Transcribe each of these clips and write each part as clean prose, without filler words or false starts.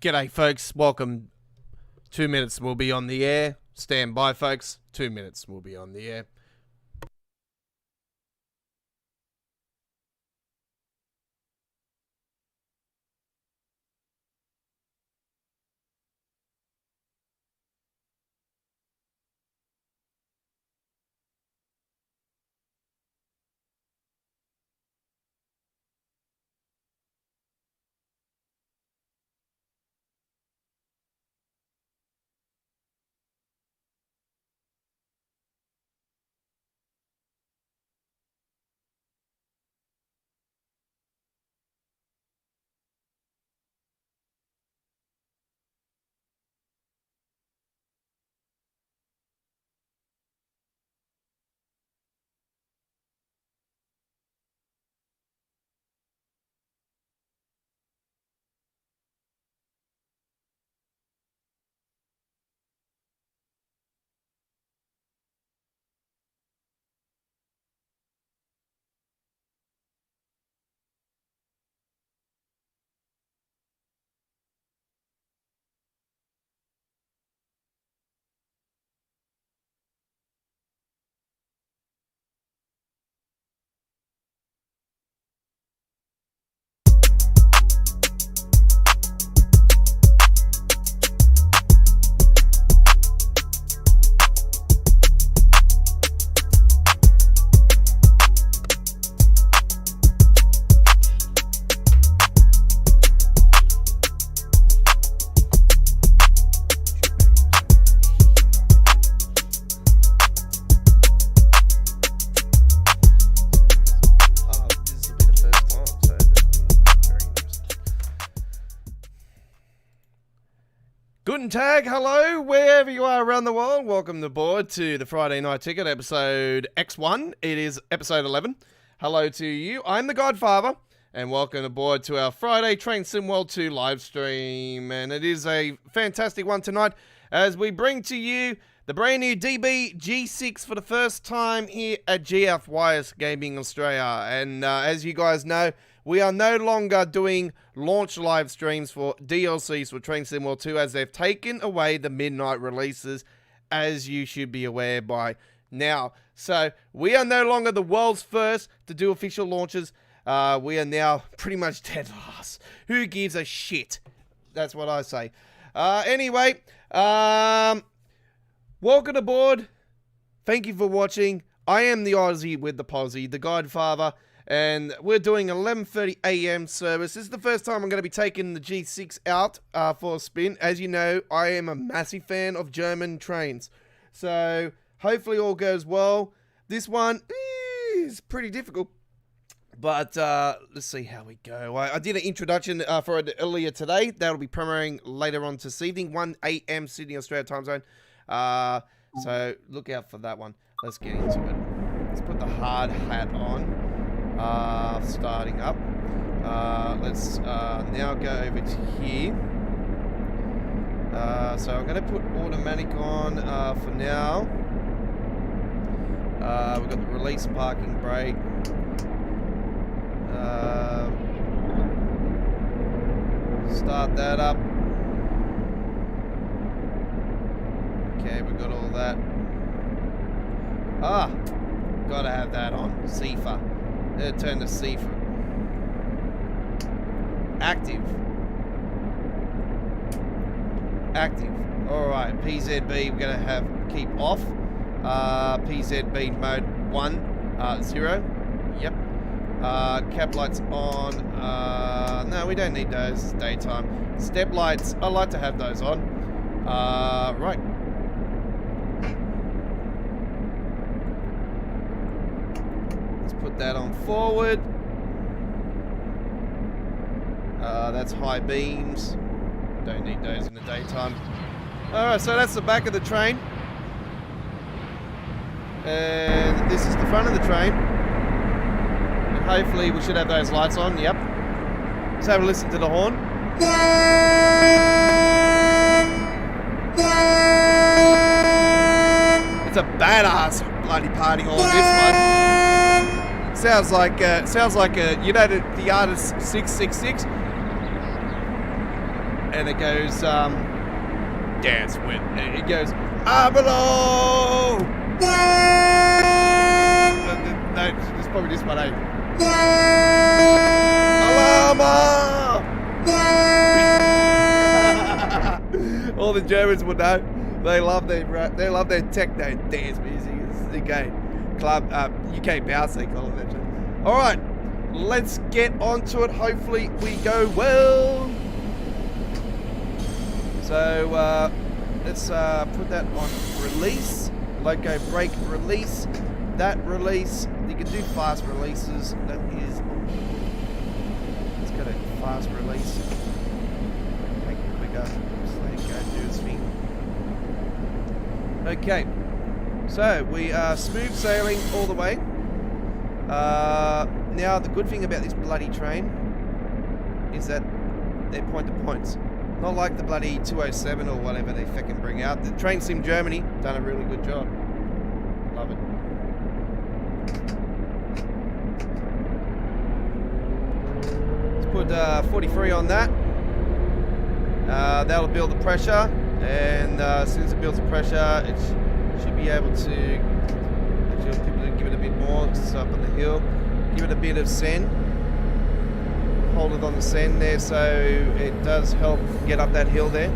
G'day, folks. Welcome. 2 minutes we'll be on the air. Stand by, folks. 2 minutes we'll be on the air. Guten Tag, hello, wherever you are around the world. Welcome aboard to the Friday Night Ticket, episode X1. It is episode 11. Hello to you. I'm the Godfather, and welcome aboard to our Friday Train Sim World 2 live stream. And it is a fantastic one tonight as we bring to you the brand new DB G6 for the first time here at GF Wireless Gaming Australia. And as you guys know, we are no longer doing launch live streams for DLCs for Train Sim World 2 as they've taken away the midnight releases, as you should be aware by now. So we are no longer the world's first to do official launches. We are now pretty much dead last. Who gives a shit? That's what I say. Anyway, welcome aboard. Thank you for watching. I am the Aussie with the posse, the Godfather. And we're doing 11:30 a.m. service. This is the first time I'm going to be taking the G6 out for a spin. As you know, I am a massive fan of German trains. So hopefully all goes well. This one is pretty difficult. But let's see how we go. I did an introduction for it earlier today. That'll be premiering later on this evening, 1 a.m. Sydney, Australia time zone. So look out for that one. Let's get into it. Let's put the hard hat on. Starting up. Let's now go over to here. So I'm going to put automatic on for now. We've got the release parking brake. Start that up. Okay, we've got all that. Gotta have that on. CIFA. Turn to CIFA. Active. Alright, PZB we're going to keep off. PZB mode 1, 0. Yep. Cap lights on. No, we don't need those. It's daytime. Step lights, I like to have those on. Right. Put that on forward. That's high beams. Don't need those in the daytime. Alright, so that's the back of the train. And this is the front of the train. And hopefully we should have those lights on. Yep. Let's have a listen to the horn. It's a badass bloody party horn, this one. Sounds like you know the artist 666. and it goes, yeah, it's wet. It goes, below! No, it's probably this one, eh? Alarma! All the Germans would know. They love their techno dance music. It's UK club, UK bounce, they call it that shit. All right, let's get onto it. Hopefully we go well. So let's put that on release. Loco brake release. That release, you can do fast releases. That is, let's go to fast release. Make it quicker. Just let it go do its thing. Okay, so we are smooth sailing all the way. Now the good thing about this bloody train is that they're point to points. Not like the bloody 207 or whatever they fucking bring out. The Train Sim Germany done a really good job. Love it. Let's put 43 on that. That'll build the pressure, and as soon as it builds the pressure, it should be able to actually give it a bit more. It's up on the hill. Give it a bit of send. Hold it on the send there, so it does help get up that hill there.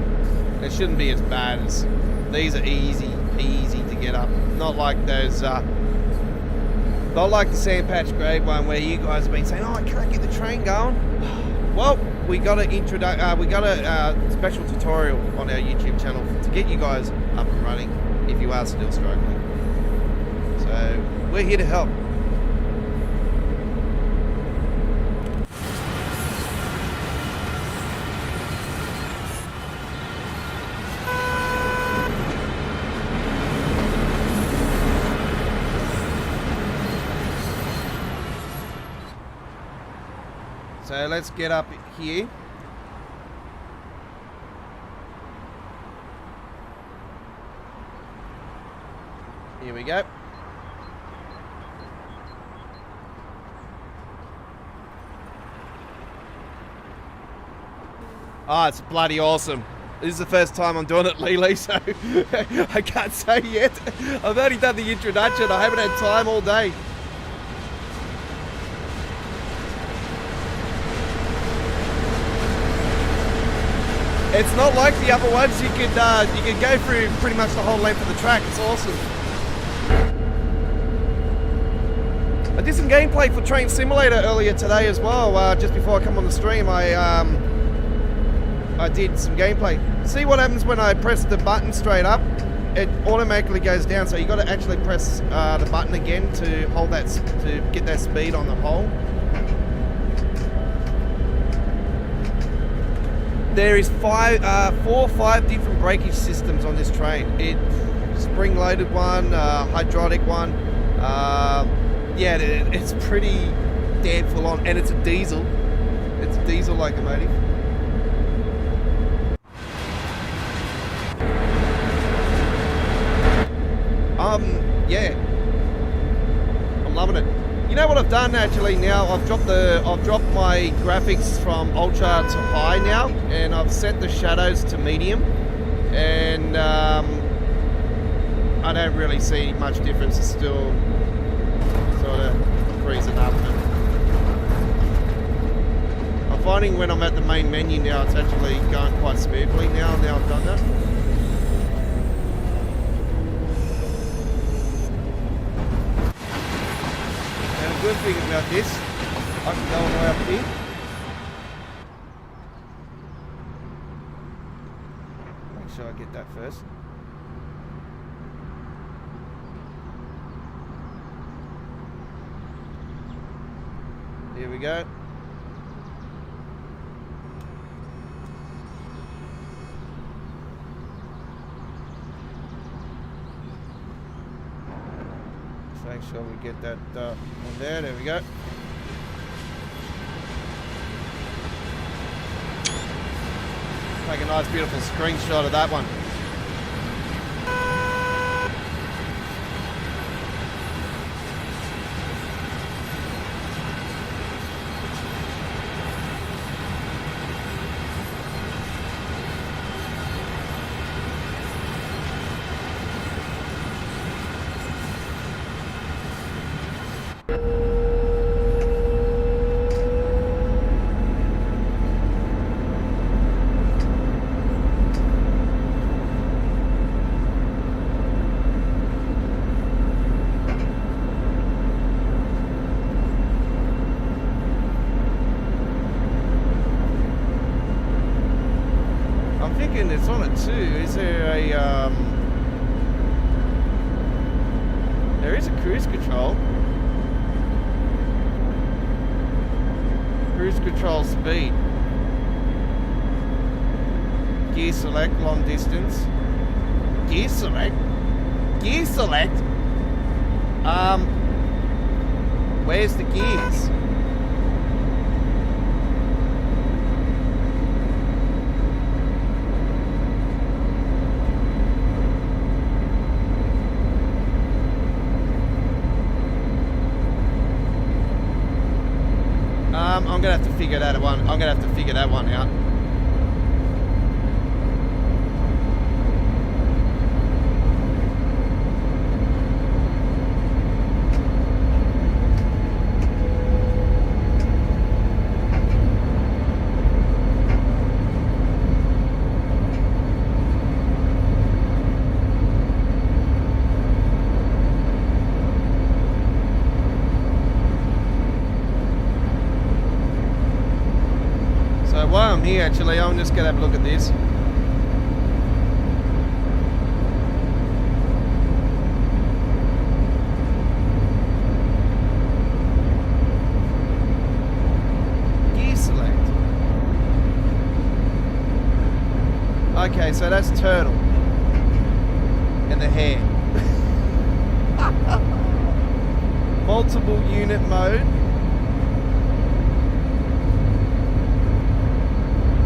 It shouldn't be as bad as these are easy to get up. Not like those, not like the Sand Patch grade one where you guys have been saying, "Oh, I can't get the train going." Well, we got a special tutorial on our YouTube channel to get you guys up and running if you are still struggling. So we're here to help. So let's get up here. Here we go. Oh, it's bloody awesome. This is the first time I'm doing it, Lele, so I can't say yet. I've only done the introduction. I haven't had time all day. It's not like the other ones. You can go through pretty much the whole length of the track. It's awesome. I did some gameplay for Train Simulator earlier today as well. Just before I come on the stream, I did some gameplay. See what happens when I press the button straight up? It automatically goes down. So you got to actually press the button again to hold that, to get that speed on the hole. There is 4 or 5 different braking systems on this train. Spring-loaded one, hydraulic one. Yeah, it's pretty damn full on, and it's a diesel. It's a diesel locomotive. Yeah, I'm loving it. You know what I've done actually now? I've dropped my graphics from ultra to high now, and I've set the shadows to medium, and I don't really see much difference. It's still sort of freezing up. I'm finding when I'm at the main menu now, it's actually going quite smoothly now I've done that. Good thing about this, I can go all the way up here. Make sure I get that first. Here we go. Make sure we get that on there. There we go. Take a nice, beautiful screenshot of that one. reckon it's on it too. Is there a there is a cruise control. Cruise control speed. Gear select, long distance. Gear select? Gear select? Where's the gears? I'm gonna have to figure that one. I'm gonna have to figure that one out. While I'm here, actually, I'm just gonna have a look at this. Gear select. Okay, so that's turtle and the hair. Multiple unit mode.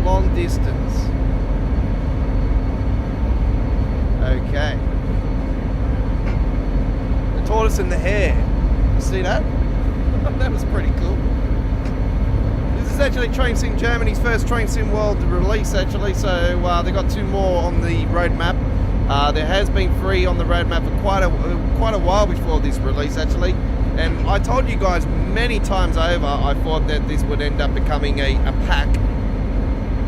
Long distance. Okay. The tortoise and the hare. You see that? That was pretty cool. This is actually Train Sim Germany's first Train Sim World release, actually. So they got 2 more on the roadmap. There has been 3 on the roadmap for quite a while before this release, actually. And I told you guys many times over, I thought that this would end up becoming a pack,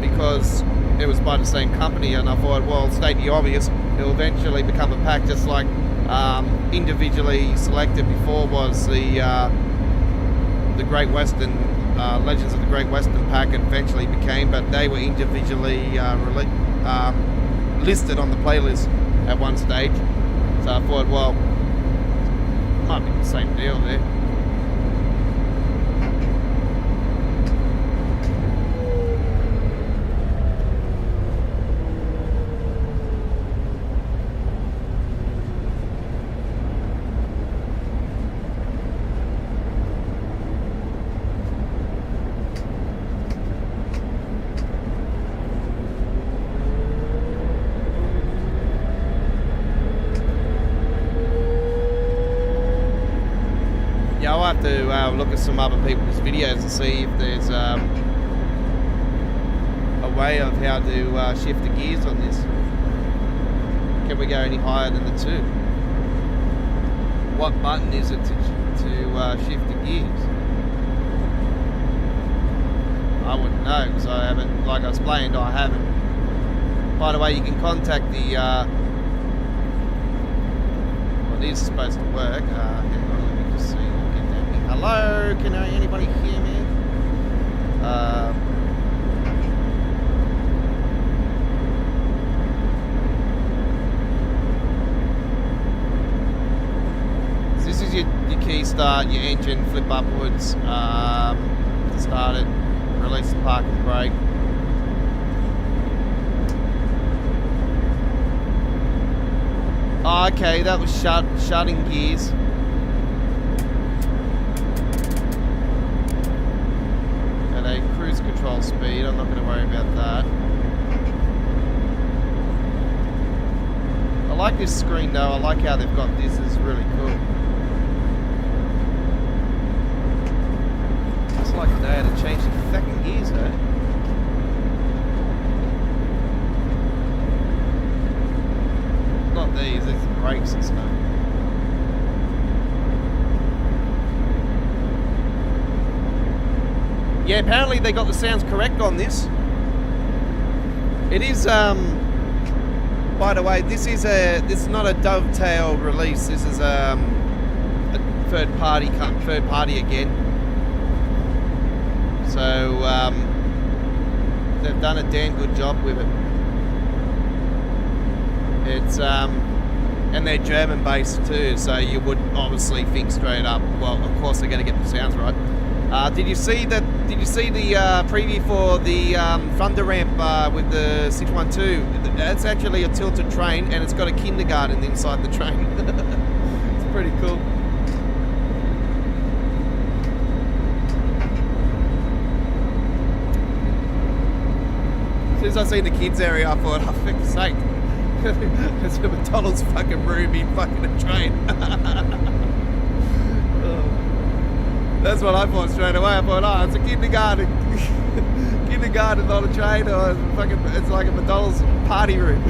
because it was by the same company, and I thought, well, state the obvious, it'll eventually become a pack, just like individually selected before was the Great Western Legends of the Great Western pack, and eventually became, but they were individually listed on the playlist at one stage. So I thought, well, might be the same deal there. I'll have to look at some other people's videos and see if there's a way of how to shift the gears on this. Can we go any higher than the 2? What button is it to shift the gears? I wouldn't know, because I haven't, like I explained, I haven't. By the way, you can contact the well, it is supposed to work. Hang on, let me just see. Hello, can anybody hear me? So this is your key start, your engine, flip upwards, to start it, release the parking brake. Oh, okay, that was shutting gears. Cruise control speed, I'm not going to worry about that. I like this screen though, I like how they've got this, it's really cool. It's like they had to change the fucking gears though. Not these are the brakes and stuff. Yeah, apparently they got the sounds correct on this. It is, by the way, this is not a Dovetail release. This is a third party again. So they've done a damn good job with it. It's and they're German based too, so you would obviously think straight up, well, of course they're going to get the sounds right. Did you see the preview for the Thunder ramp with the 612? That's actually a tilted train, and it's got a kindergarten inside the train. It's pretty cool. As soon as I see the kids area, I thought, oh, for fuck's sake. There's a McDonald's fucking room in fucking a train. That's what I thought straight away. I thought, oh, it's a kindergarten. Kindergarten on a train, or it's like a McDonald's party room.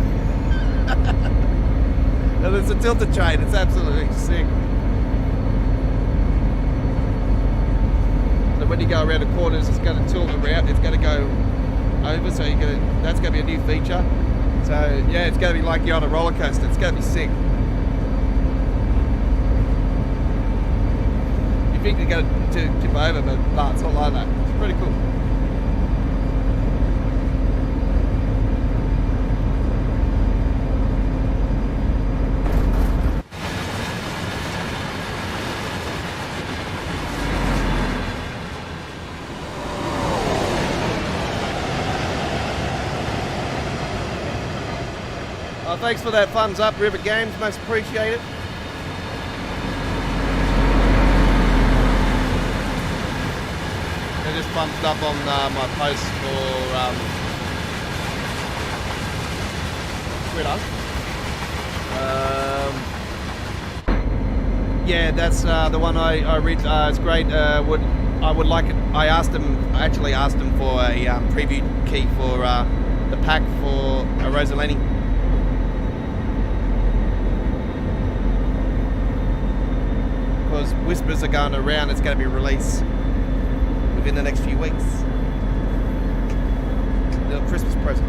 And it's a tilted train. It's absolutely sick. So when you go around the corners, it's going to tilt around. It's going to go over, so that's going to be a new feature. So yeah, it's going to be like you're on a roller coaster. It's going to be sick. You think you're going to tip over, but no, it's not like that. It's pretty cool. Thanks for that thumbs up, River Games, most appreciated. I just thumbs up on my post for Twitter. Yeah, that's the one I read. It's great. I would like it. I actually asked him for a preview key for the pack for Rosalini. Because whispers are going around, it's going to be released within the next few weeks. Little Christmas present.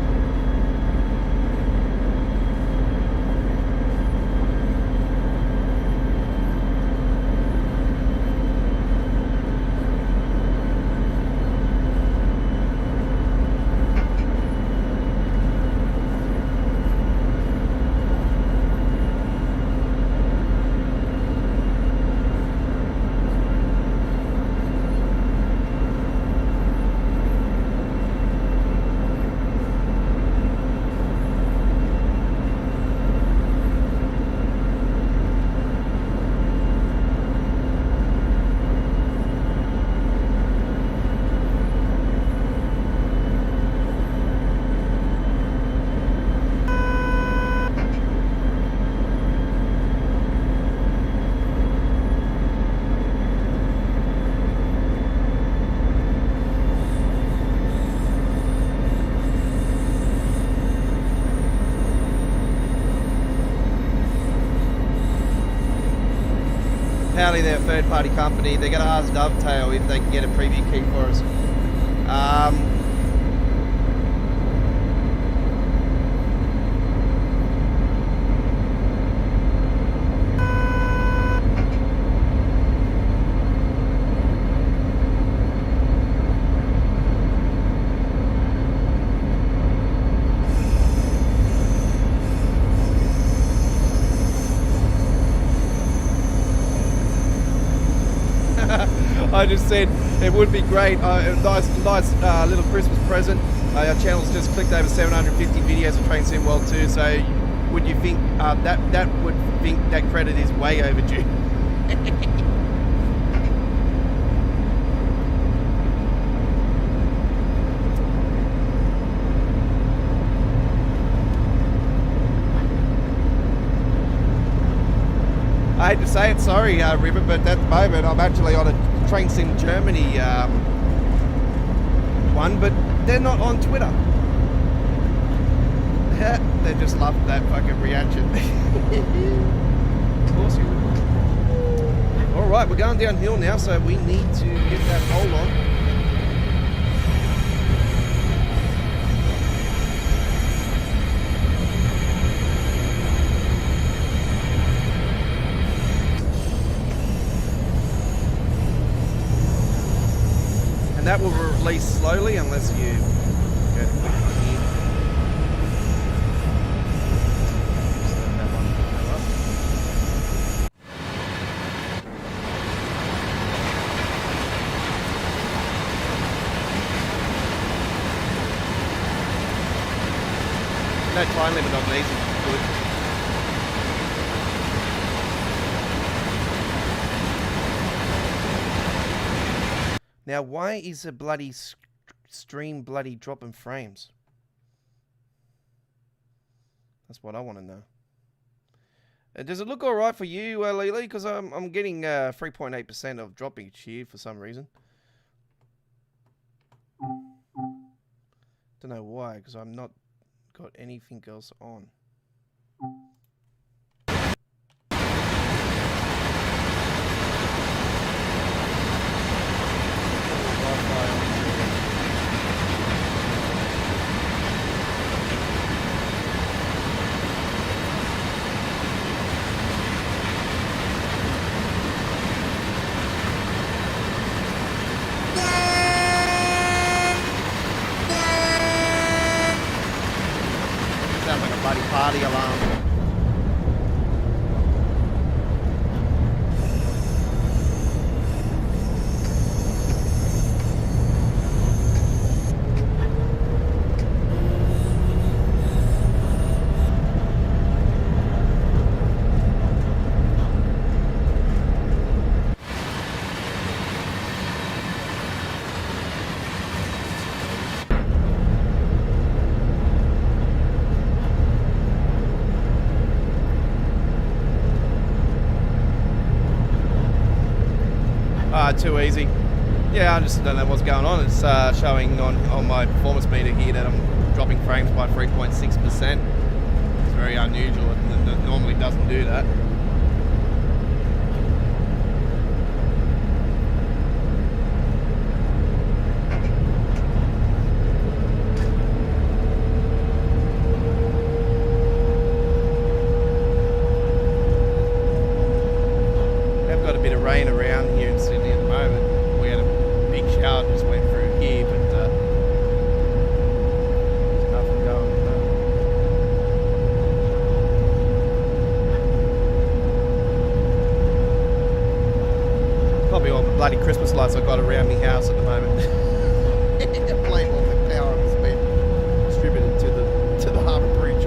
Apparently they're a third-party company. They're going to ask Dovetail if they can get a preview key for us. I just said it would be great. Nice little Christmas present. Our channel's just clicked over 750 videos of Train Sim World 2. So, would you think that would think that credit is way overdue? I hate to say it, sorry, River, but at the moment I'm actually on a Train Sim Germany one, but they're not on Twitter. They just love that fucking reaction. Of course you would. Alright, we're going downhill now, so we need to get that hole on. And that will release slowly unless you go to click on here. No time limit on these. Good. Now, why is a bloody stream bloody dropping frames? That's what I want to know. Does it look all right for you, Lily? Because I'm getting 3.8% of dropping here for some reason. Don't know why, because I'm not got anything else on. Party alarm. Too easy. Yeah, I just don't know what's going on. It's showing on my performance meter here that I'm dropping frames by 3.6%. It's very unusual. It normally doesn't do that. They've got a bit of rain around here in Sydney at the moment. We had a big shower just went through here, but there's nothing going on. Probably all the bloody Christmas lights I've got around my house at the moment. Blame all the power that's been distributed to the harbour bridge.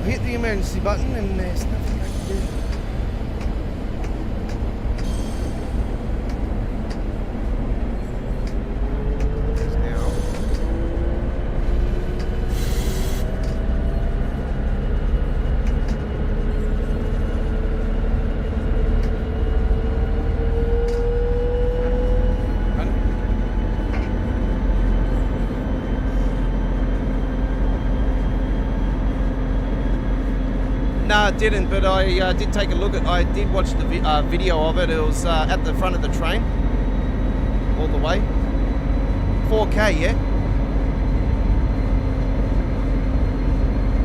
Hit the emergency button and there's nothing I can do. No, I didn't, but I did take a look at. I did watch the video of it. It was at the front of the train, all the way. 4K, yeah.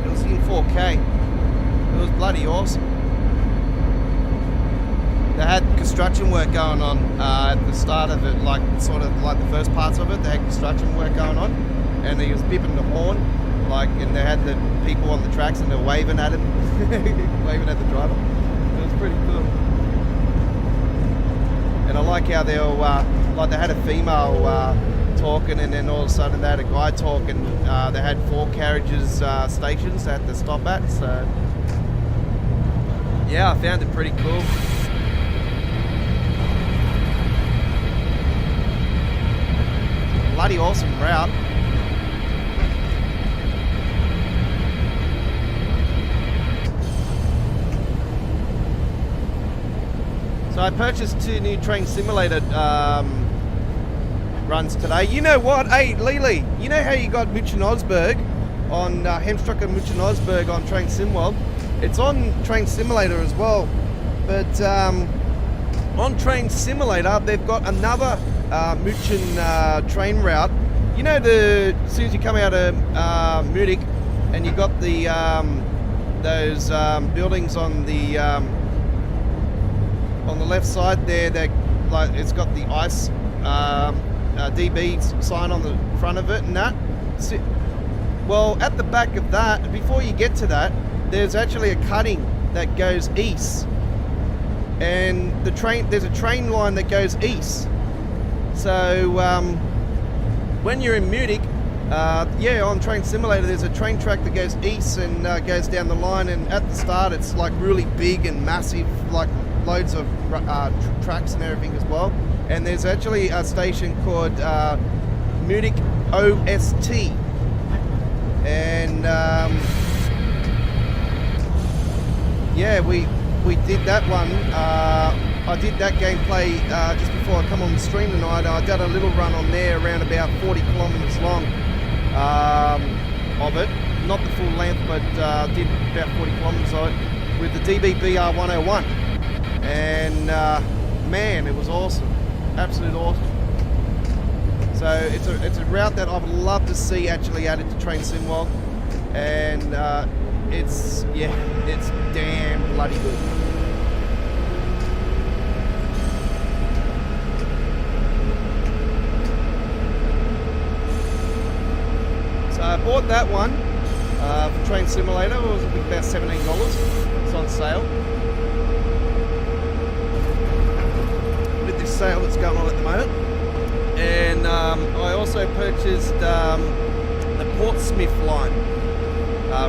It was in 4K. It was bloody awesome. They had construction work going on at the start of it, like sort of like the first parts of it. They had construction work going on, and he was bipping the horn, and they had the people on the tracks and they're waving at him, waving at the driver. It was pretty cool. And I like how they were they had a female talking, and then all of a sudden they had a guy talking. They had 4 carriages stations they had to stop at. So yeah, I found it pretty cool. Bloody awesome route. So I purchased 2 new train simulator runs today. You know what? Hey, Lily, you know how you got Muchenaugsburg on Hemstruck and Muchenaugsburg on Train Simworld? It's on Train Simulator as well. But on Train Simulator, they've got another Muchen train route. You know, as soon as you come out of Munich, and you got the those buildings on the left side there, that it's got the ice DB sign on the front of it and that. Well, at the back of that, before you get to that, there's actually a cutting that goes east, and there's a train line that goes east. So when you're in Munich, on Train Simulator, there's a train track that goes east and goes down the line, and at the start it's like really big and massive, like loads of tracks and everything as well. And there's actually a station called Munich OST, and we did that one. I did that gameplay just before I come on the stream tonight. I did a little run on there, around about 40 kilometres long of it. Not the full length, but did about 40 kilometres of it with the DBBR 101. And man, it was awesome. Absolute awesome. So it's a route that I would love to see actually added to Train Simworld, and it's damn bloody good. So I bought that one for Train Simulator. It was about $17. It's on sale. With this sale that's going on at the moment. And I also purchased the Portsmouth line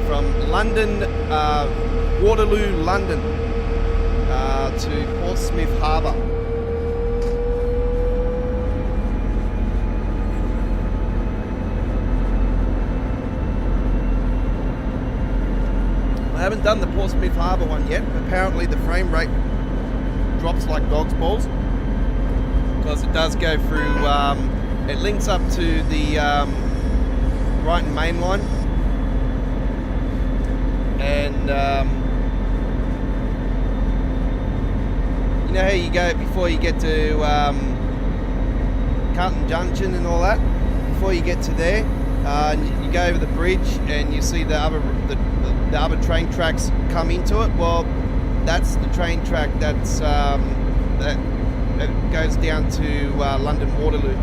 from London, Waterloo, London to Portsmouth Harbour. I haven't done the Portsmouth Harbour one yet. Apparently the frame rate drops like dog's balls, because it does go through, it links up to the Brighton Main Line, and you know how you go before you get to Carlton Junction and all that, before you get to there, you go over the bridge and you see the other train tracks come into it. Well, that's the train track that's that goes down to London Waterloo.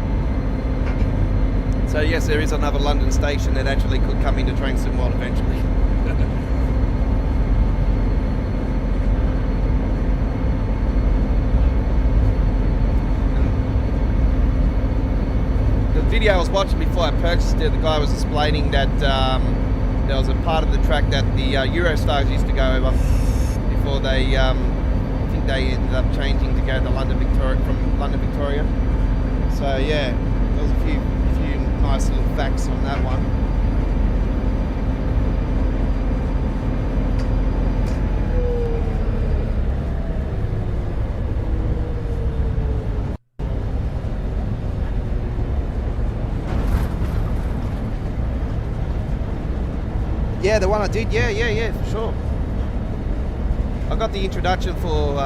So yes, there is another London station that actually could come into Train Simworld eventually. The video I was watching before I purchased it, the guy was explaining that there was a part of the track that the Eurostars used to go over before they they ended up changing to go to London Victoria, from London Victoria. So yeah, there was a few nice little facts on that one. Yeah, the one I did, yeah, for sure. I got the introduction for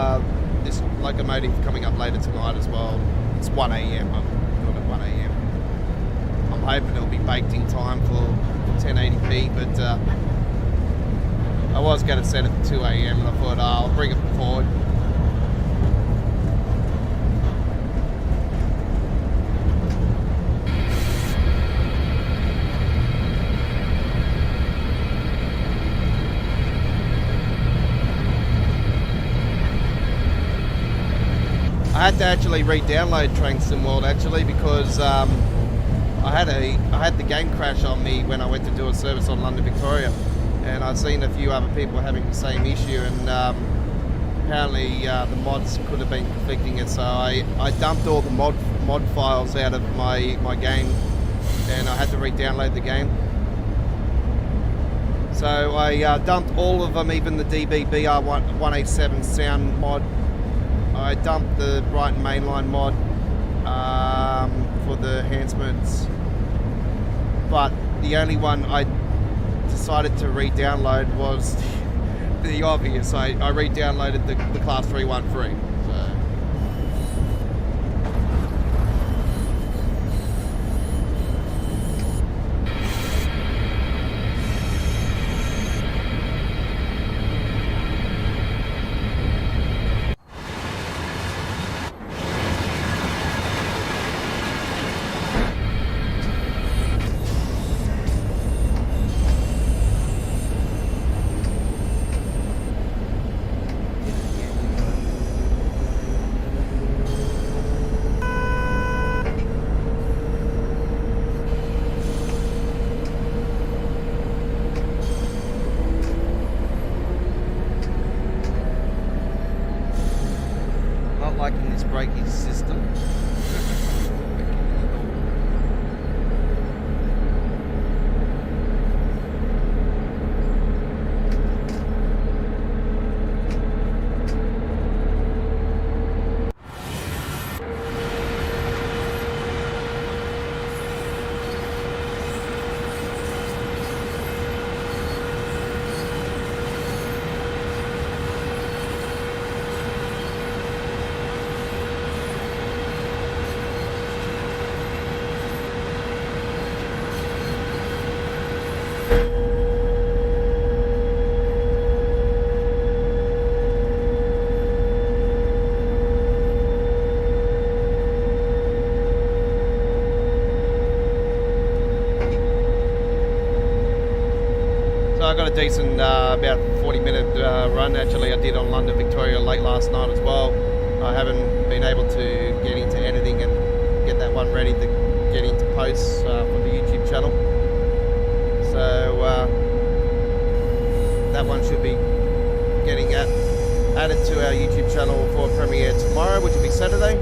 this locomotive coming up later tonight as well. It's 1 a.m. I'm doing it 1 a.m. I'm hoping it'll be baked in time for 1080p, but I was going to set it for 2 a.m. and I thought, I'll bring it forward. I had to actually re-download Train Sim World actually because I had the game crash on me when I went to do a service on London Victoria, and I've seen a few other people having the same issue, and apparently the mods could have been conflicting it, so I dumped all the mod files out of my game, and I had to re-download the game. So I dumped all of them, even the DBBR 187 sound mod. I dumped the Brighton mainline mod for the enhancements, but the only one I decided to re-download was the obvious. I re-downloaded the Class 313. So. Liking this braking system. I got a decent about 40-minute run actually. I did on London Victoria late last night as well. I haven't been able to get into editing and get that one ready to get into posts for the YouTube channel. So that one should be getting added to our YouTube channel for premiere tomorrow, which will be Saturday.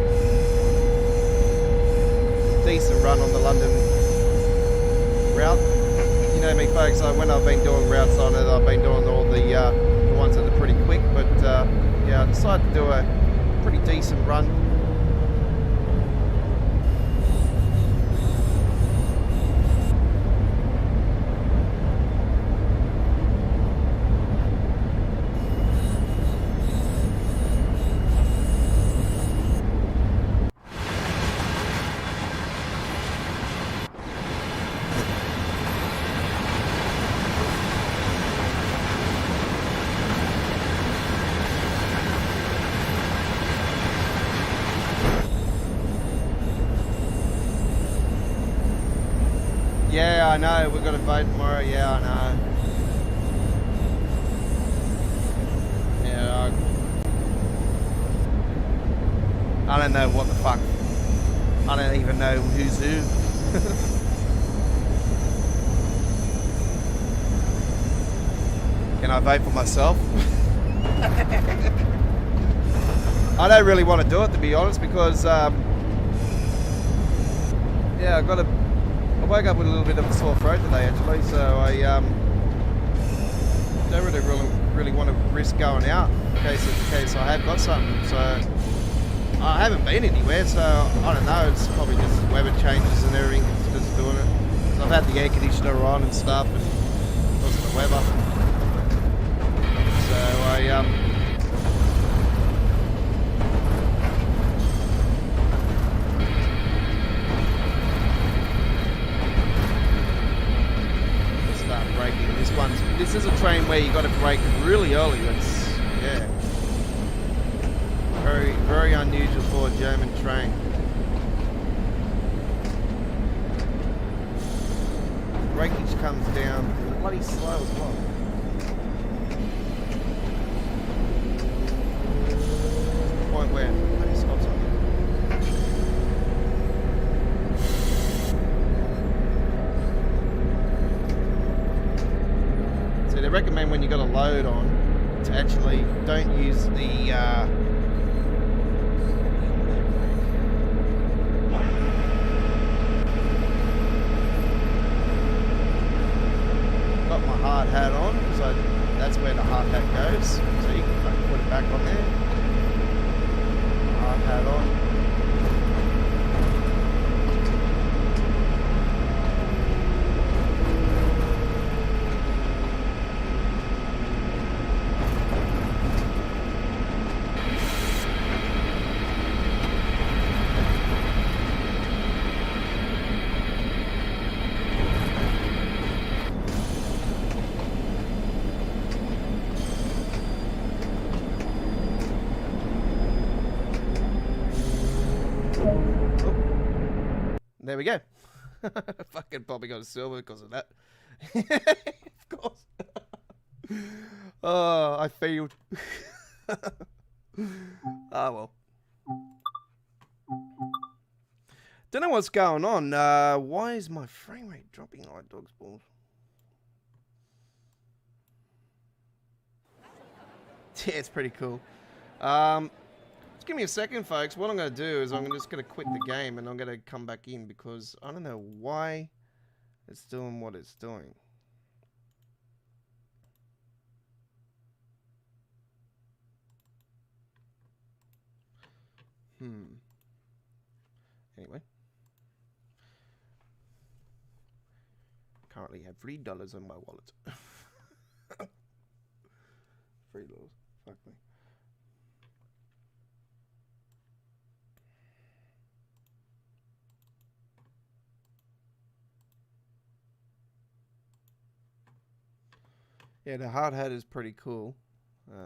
Decent run on the London route. You know me folks, when I've been doing routes on it, I've been doing all the ones that are pretty quick, but yeah, I decided to do a pretty decent run. Yeah, I know, we've got to vote tomorrow, yeah, I know. Yeah, I don't know what the fuck. I don't even know who's who. Can I vote for myself? I don't really want to do it, to be honest, because yeah, I woke up with a little bit of a sore throat today actually, so I don't really want to risk going out in case I have got something. So I haven't been anywhere, so I don't know, it's probably just weather changes and everything, it's just doing it. So I've had the air conditioner on and stuff, and because of the weather. So this is a train where you got to brake really early. That's, yeah, very, very unusual for a German train. Breakage comes down bloody slow as well. To the point where it stops on you. when you got a load on to actually don't use the got my hard hat on because that's where the hard hat goes. So you can put it back on there. Hard hat on. There we go. Fucking probably got a silver because of that. Of course. Oh, I failed. Oh well. Don't know what's going on. Why is my frame rate dropping like dog's balls? Yeah, it's pretty cool. Just give me a second, folks. What I'm going to do is I'm just going to quit the game and I'm going to come back in because I don't know why it's doing what it's doing. Anyway. Currently have $3 on my wallet. $3. Fuck me. Yeah, the hard hat is pretty cool. It's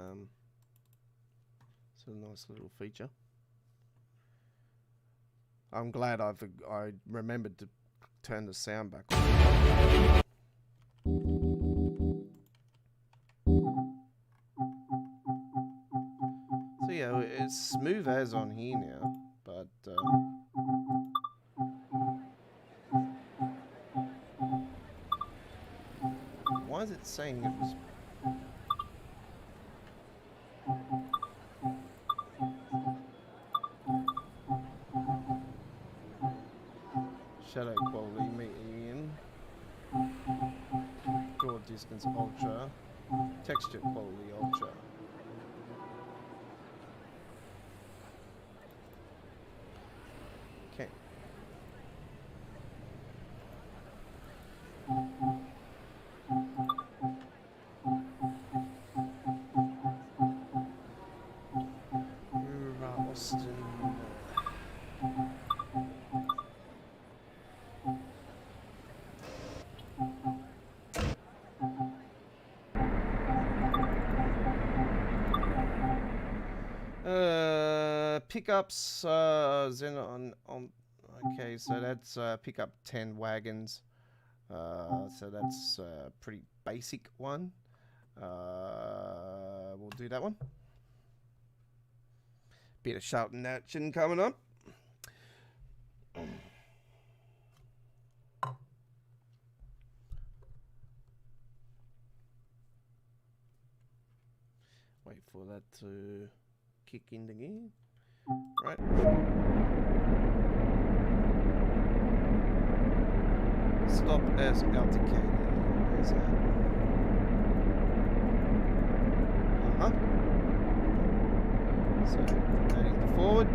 a nice little feature. I'm glad I remembered to turn the sound back on. So yeah, it's smooth as on here now, but why is it saying it was? Shadow quality median, draw distance ultra, texture quality ultra. Okay. Austin. Pickups, Zen on okay, so that's pickup 10 wagons. So that's a pretty basic one. We'll do that one. Bit of shouting action coming on. Wait for that to kick in again. Right. Stop as alticated. Where's that? So rotating to forward.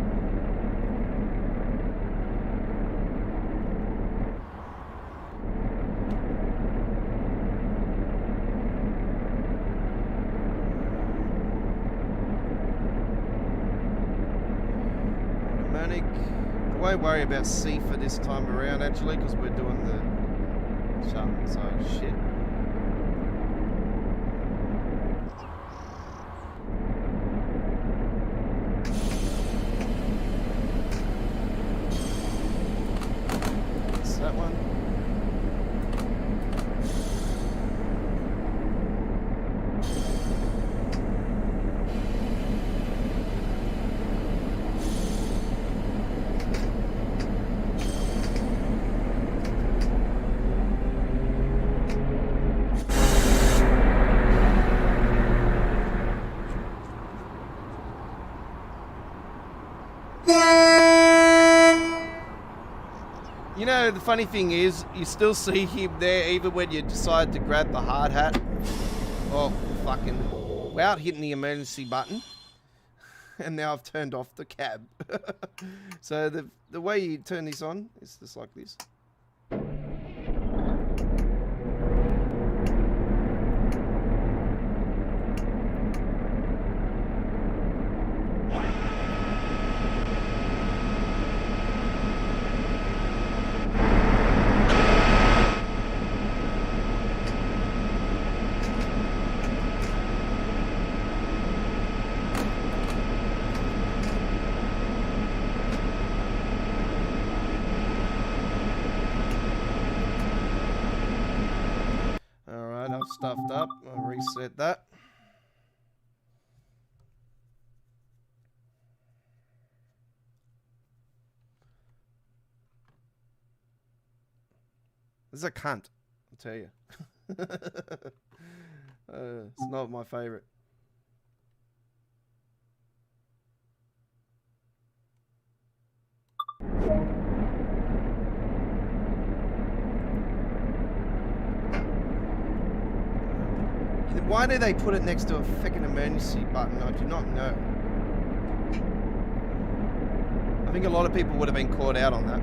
Automatic. I won't worry about C for this time around actually, because we're doing the sharp side shit. That one. You know, the funny thing is, you still see him there even when you decide to grab the hard hat. Oh, fucking... Without hitting the emergency button. And now I've turned off the cab. So the way you turn this on is just like this. Stuffed up. I'll reset that. This is a cunt, I'll tell you. It's not my favorite. Why do they put it next to a fucking emergency button? I do not know. I think a lot of people would have been caught out on that.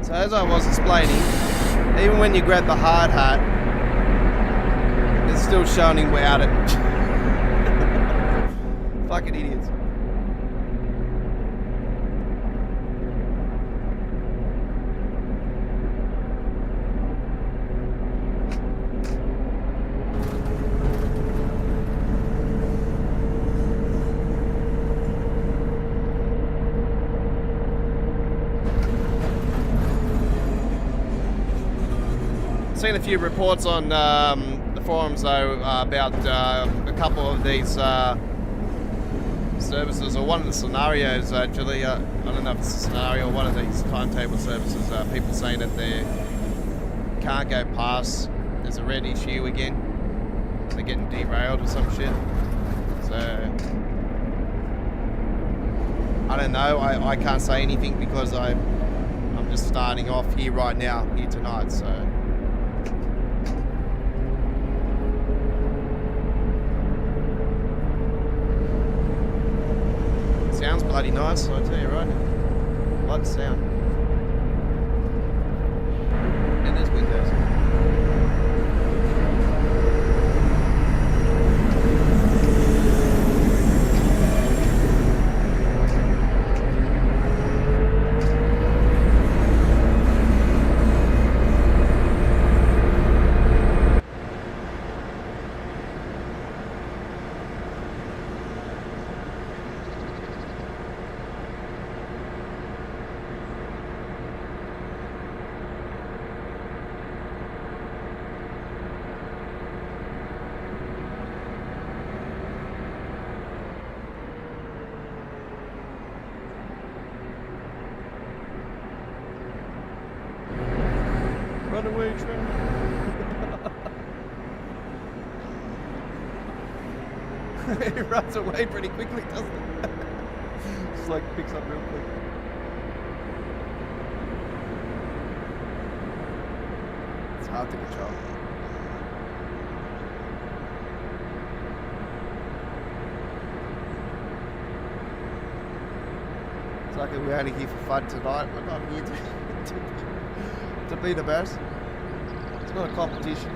So as I was explaining, even when you grab the hard hat, it's still showing him without it. Fucking idiots. Seen a few reports on the forums though about a couple of these services, or one of the scenarios actually. I don't know if it's a scenario or one of these timetable services. People saying that they can't go past. There's a red issue again. They're getting derailed or some shit. So I don't know. I can't say anything because I'm just starting off here right now, here tonight. So. Sounds bloody nice, I tell you right. Like the sound. And there's windows. Run away, train. It runs away pretty quickly, doesn't it? Just like picks up real quick. It's hard to control. It's like we're only here for fun tonight. We're not here to be the best. It's not a competition.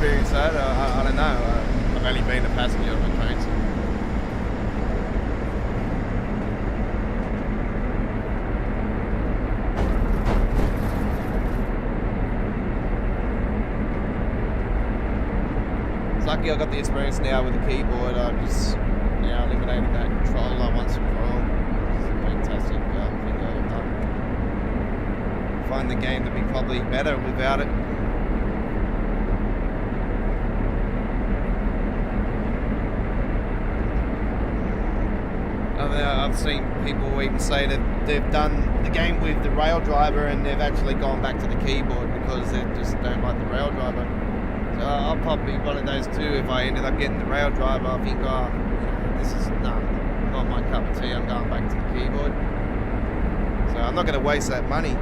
experienced that. I don't know. I've only been a passenger on a train. So. It's lucky I got the experience now with the keyboard. I'm just eliminating that controller once and for all. It's a fantastic thing I've done. I find the game to be probably better without it. I've seen people even say that they've done the game with the rail driver and they've actually gone back to the keyboard because they just don't like the rail driver. So I'll probably be one of those too. If I ended up getting the rail driver, I think, this is not my cup of tea. I'm going back to the keyboard. So I'm not going to waste that money.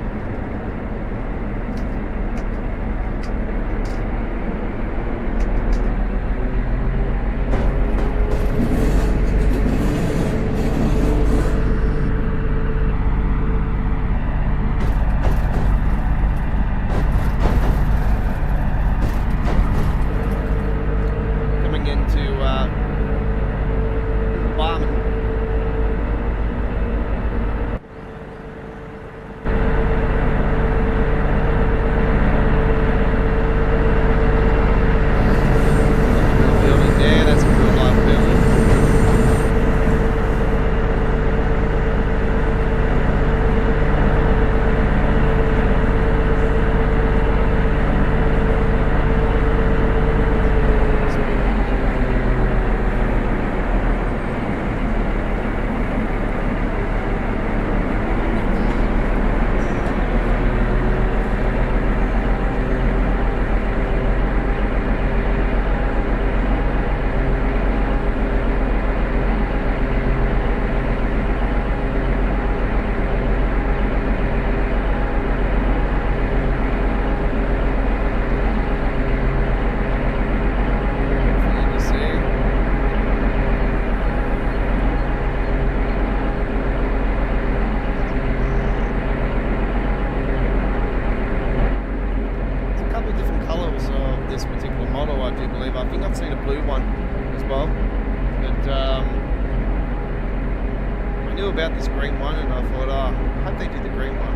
About this green one, and I thought, I hope they did the green one.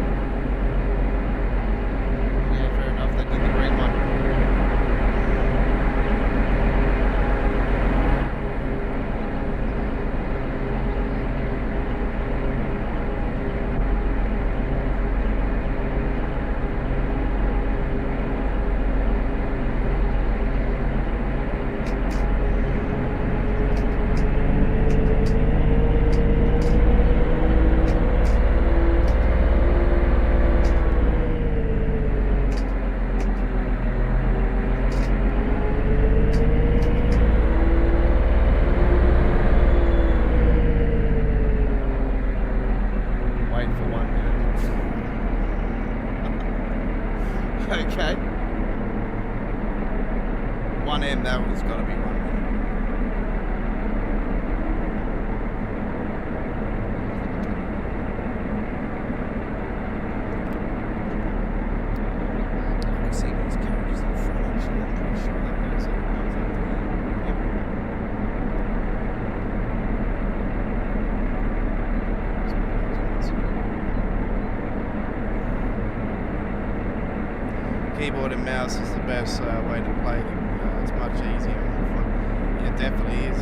Yeah, fair enough, they did the green one. Okay. 1M, that was got to be 1M. I can see these carriages in front, actually. I'm pretty sure that goes up. Keyboard and mouse is the best way to play them. It's much easier and more fun. Yeah, it definitely is.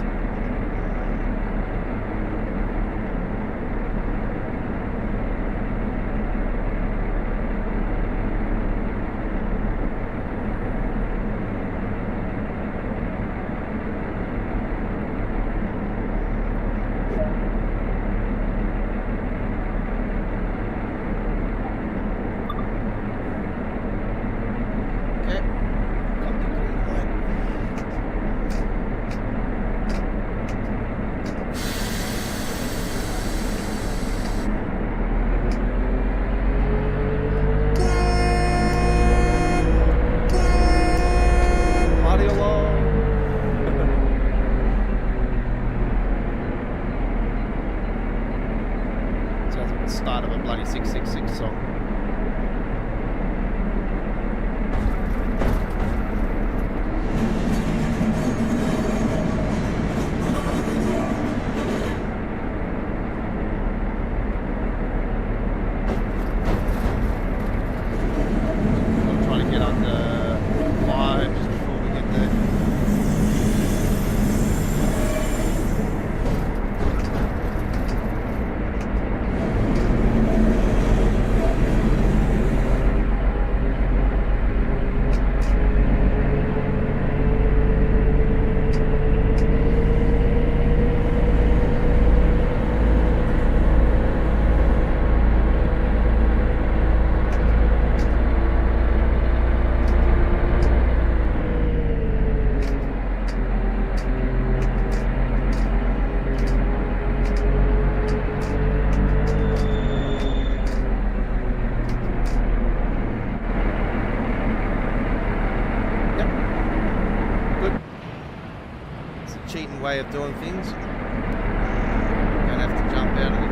way of doing things. Don't have to jump out of it.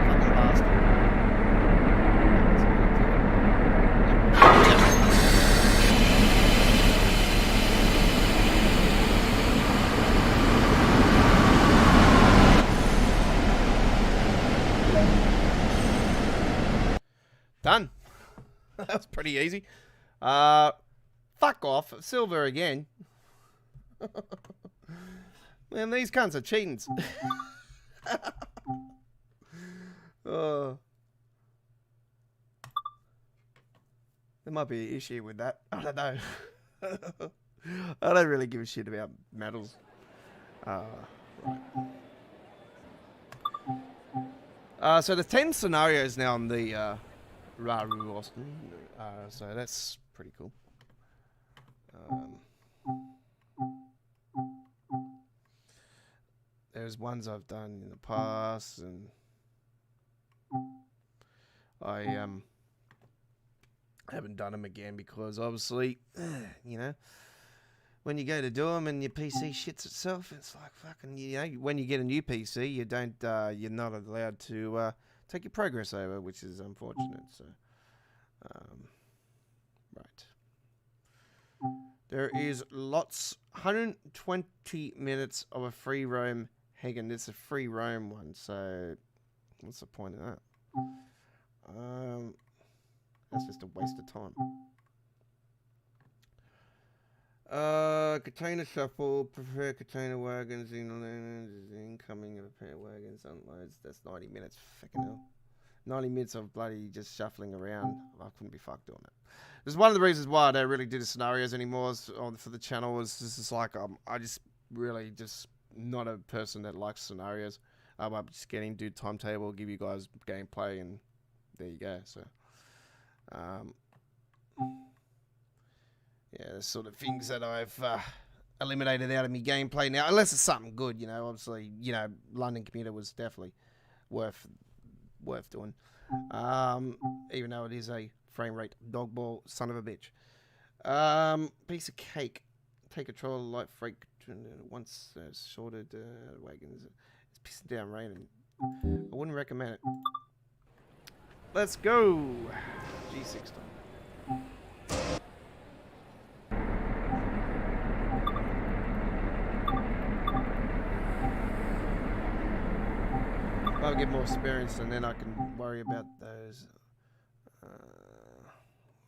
Fucking bastard. Done. That was pretty easy. Fuck off. Silver again. Man, these cunts are cheating. Oh. There might be an issue with that. I don't know. I don't really give a shit about medals. Right. So there's 10 scenarios now on the Raru Austin. So that's pretty cool. There's ones I've done in the past, and I haven't done them again because obviously, you know, when you go to do them and your PC shits itself, it's like fucking, you know, when you get a new PC, you don't, you're not allowed to take your progress over, which is unfortunate. So, right. There is 120 minutes of a free roam Hagen. This is a free roam one, so what's the point of that? That's just a waste of time. Container shuffle, prefer container wagons, incoming of a pair of wagons, unloads. That's 90 minutes. Fucking hell. 90 minutes of bloody just shuffling around. I couldn't be fucked doing that. This is one of the reasons why I don't really do the scenarios anymore for the channel. Is just like I just really just not a person that likes scenarios. I'm just getting do timetable, give you guys gameplay, and there you go. So, yeah, the sort of things that I've eliminated out of me gameplay now, unless it's something good, you know. Obviously, you know, London Commuter was definitely worth doing, even though it is a frame rate dog ball son of a bitch. Piece of cake. Take control of light freight once sorted wagons. It's pissing down rain, and I wouldn't recommend it. Let's go. G6 time. I'll get more experience, and then I can worry about those.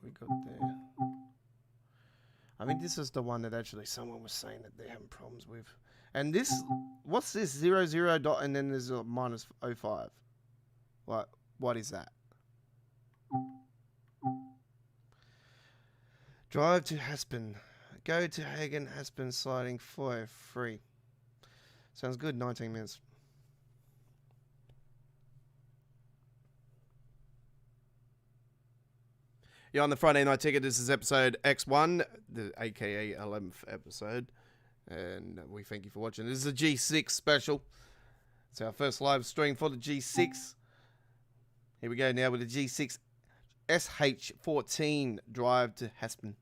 We got there. I think this is the one that actually someone was saying that they're having problems with. And this, what's this? 00 dot, and then there's a minus 05. What is that? Drive to Haspen. Go to Hagen, Haspen, sliding 403. Sounds good, 19 minutes. Yeah, on the Friday Night Ticket, this is episode X1, the aka 11th episode. And we thank you for watching. This is a G6 special. It's our first live stream for the G6. Here we go now with the G6 SH14 drive to Haspen.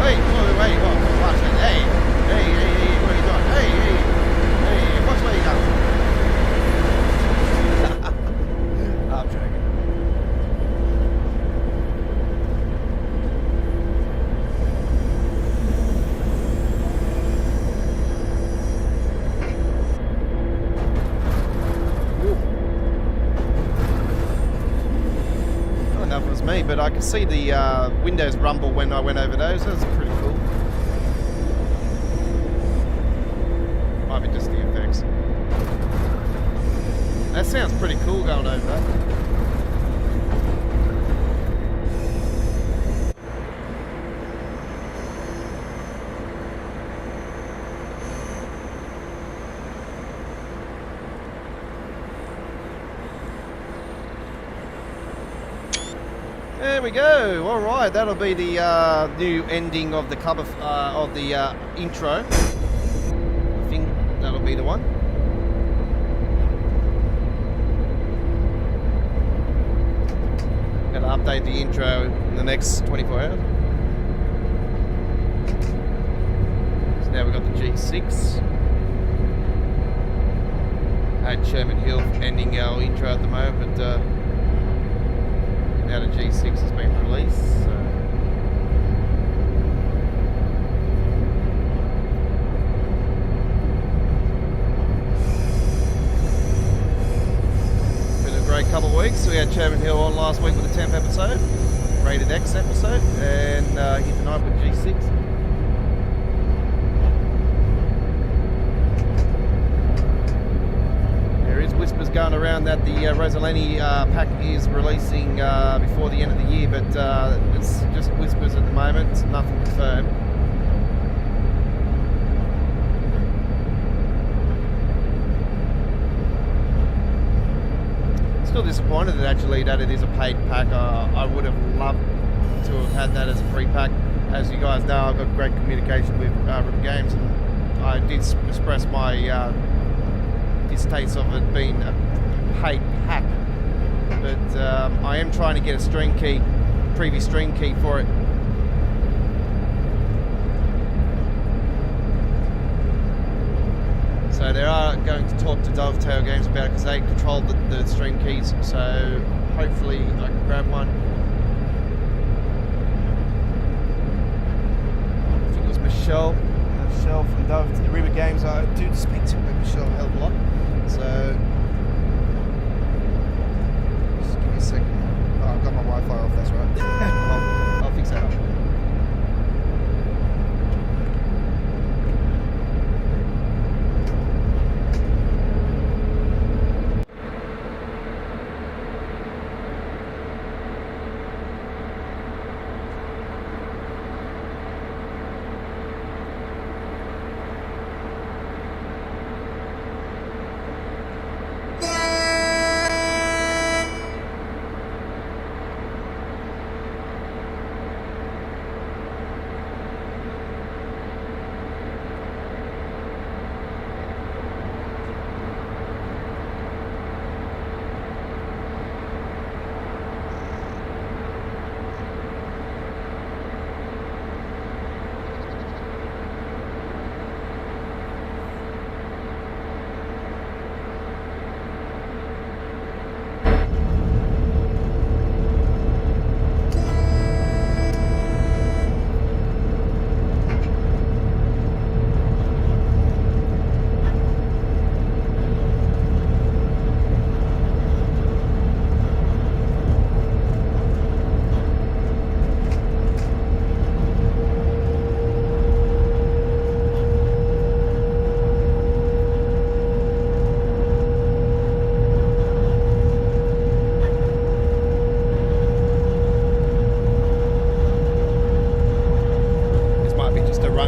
Wait, what? Hey, what are you doing? Hey, watch where you go. I'm joking. I don't know if it was me, but I could see the windows rumble when I went over those. That was pretty cool. Might be just the effects. That sounds pretty cool going over that. There we go. All right, that'll be the new ending of the cover of the intro. I think that'll be the one. Gonna update the intro in the next 24 hours. So now we've got the G6. Had Sherman Hill ending our intro at the moment, but now the G6 has been released. So. Been a great couple of weeks. We had Sherman Hill on last week with the 10th episode, Rated X episode, and here tonight with G6. Whispers going around that the Rosalini pack is releasing before the end of the year, but it's just whispers at the moment. It's nothing confirmed. Still disappointed that it is a paid pack. I would have loved to have had that as a free pack. As you guys know, I've got great communication with Rip Games, and I did express my distaste of it being a paid pack, but I am trying to get a stream key, previous stream key for it. So they are going to talk to Dovetail Games about it because they control the stream keys, so hopefully I can grab one. I think it was Michelle from Dovetail River Games. I do speak to Michelle a hell of a lot. So, just give me a second. Oh, I've got my Wi-Fi off, that's right. I'll fix that up.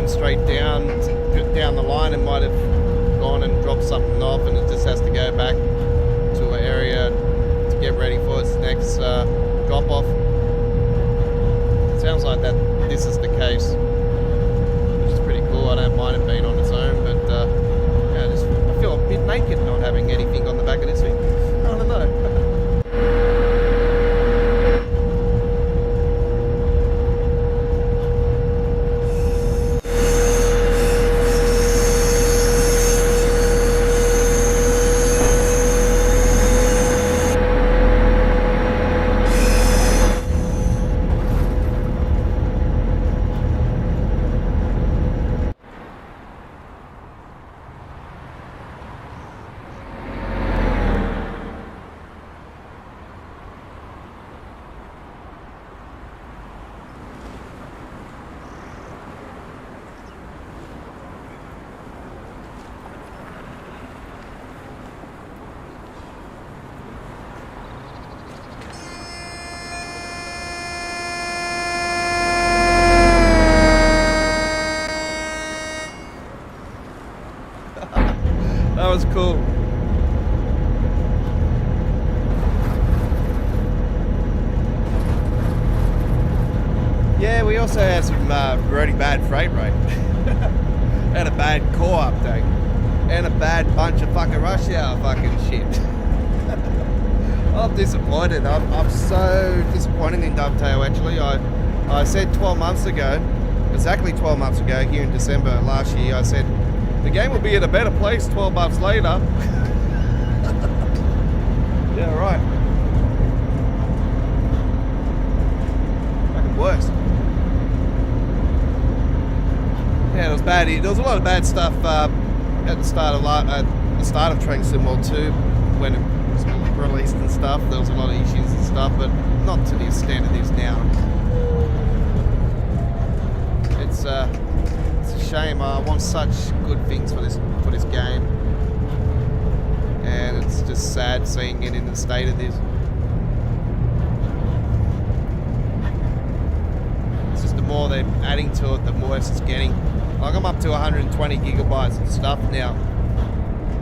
Straight down the line and might have gone and dropped something off, and it just has to go back to an area to get ready for its next drop off. It sounds like that this is the case, which is pretty cool. I don't mind it being on its own, but yeah, I feel a bit naked not having anything on the back of this thing. I don't know. we also had some really bad freight rate. And a bad core update. And a bad bunch of fucking rush hour fucking shit. I'm disappointed. I'm so disappointed in Dovetail, actually. I said 12 months ago, exactly 12 months ago, here in December last year, I said, the game will be in a better place 12 months later. Yeah, right. Fucking worse. Yeah, it was bad. There was a lot of bad stuff at the start of Train Sim World 2 when it was released and stuff. There was a lot of issues and stuff, but not to the extent it is now. It's a shame. I want such good things for this game, and it's just sad seeing it in the state of this. It's just the more they're adding to it, the worse it's getting. Like, I'm up to 120 gigabytes of stuff now.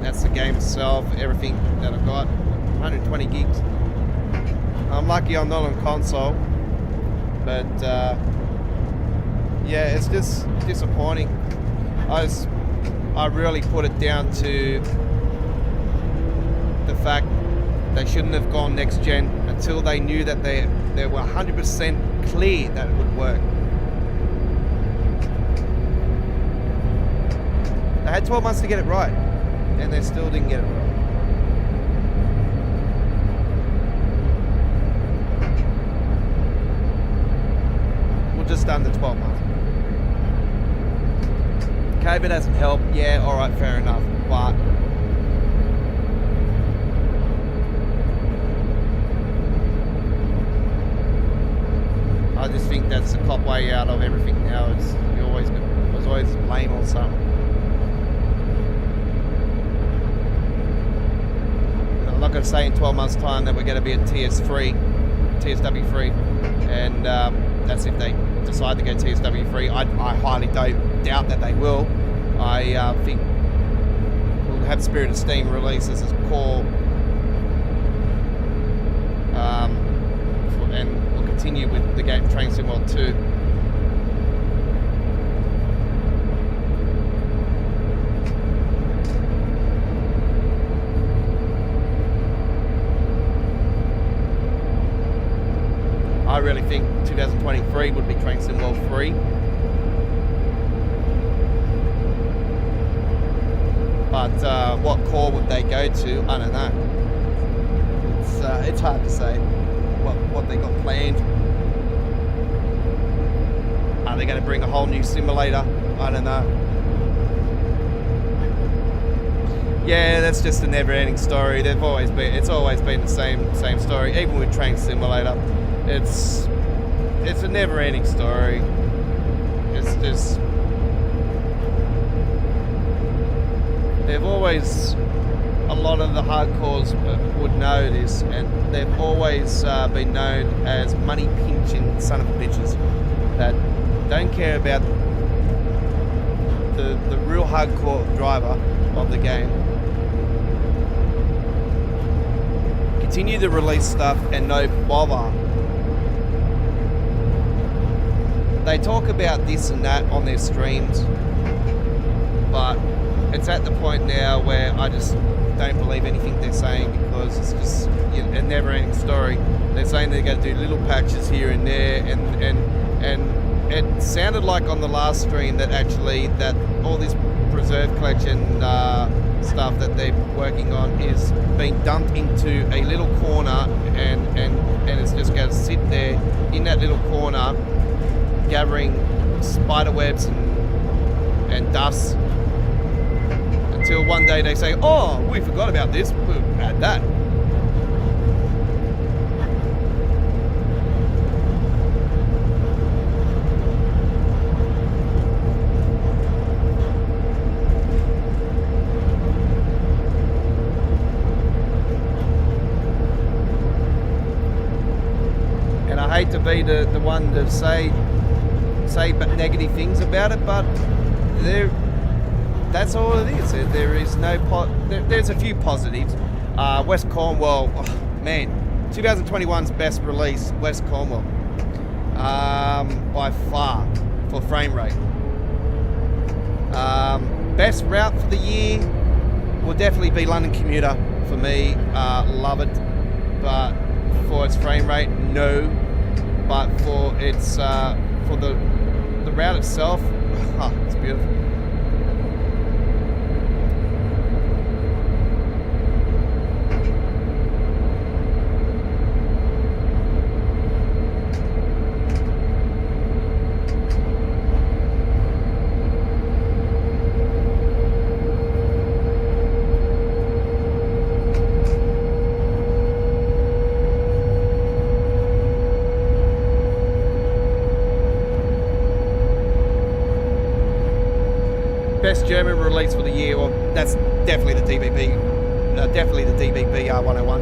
That's the game itself, everything that I've got. 120 gigs. I'm lucky I'm not on console, but yeah, it's just disappointing. I really put it down to the fact they shouldn't have gone next gen until they knew that they were 100% clear that it would work. They had 12 months to get it right, and they still didn't get it right. Well, just under 12 months. COVID hasn't helped. Yeah, alright, fair enough. But I just think that's the cop way out of everything now. There's always blame on something. I'm not going to say in 12 months' time that we're going to be at TSW free, and that's if they decide to go TSW free. I highly doubt that they will. I think we'll have Spirit of Steam releases as core, and we'll continue with the game Train Sim World 2. I really think 2023 would be Train Sim World 3. But what core would they go to? I don't know. It's hard to say what they got planned. Are they going to bring a whole new simulator? I don't know. Yeah, that's just a never-ending story. It's always been the same story, even with Train Simulator. It's a never-ending story. It's just they've always, a lot of the hardcores would know this, and they've always been known as money pinching son of bitches that don't care about the real hardcore driver of the game. Continue to release stuff and no bother. They talk about this and that on their streams, but it's at the point now where I just don't believe anything they're saying, because it's just a never-ending story. They're saying they're going to do little patches here and there, and it sounded like on the last stream that actually that all this preserve collection stuff that they're working on is being dumped into a little corner, and it's just going to sit there in that little corner gathering spider webs and dust until one day they say, oh, we forgot about this, we'll add that. And I hate to be the one to say negative things about it, but that's all it is. There is no there's a few positives. West Cornwall, oh, man, 2021's best release, West Cornwall. by far, for frame rate. Best route for the year will definitely be London Commuter for me. Love it, but for its frame rate, no. But for its for the route itself, it's beautiful. Best German release for the year, well, that's definitely the DBB, definitely the DBB R101.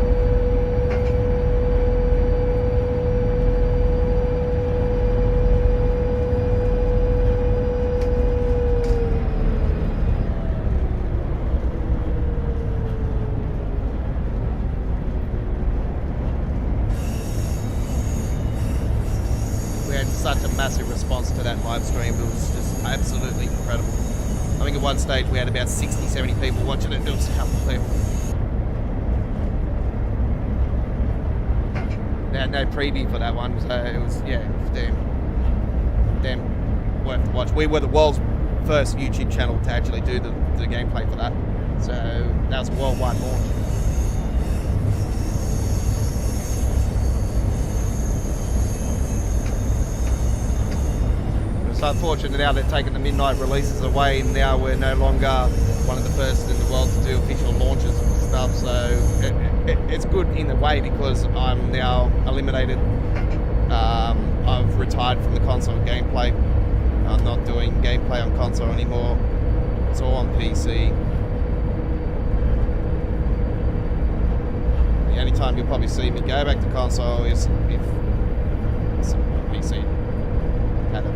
We had such a massive response to that live stream. It was just absolutely incredible. I think at one stage we had about 60, 70 people watching it. It was unbelievable. They had no preview for that one, so it was, yeah, it was damn worth the watch. We were the world's first YouTube channel to actually do the gameplay for that. So that was a worldwide launch. It's unfortunate now they're taking the midnight releases away, and now we're no longer one of the first in the world to do official launches and stuff, so it's good in a way because I'm now eliminated. I've retired from the console gameplay. I'm not doing gameplay on console anymore. It's all on PC. The only time you'll probably see me go back to console is if PC had a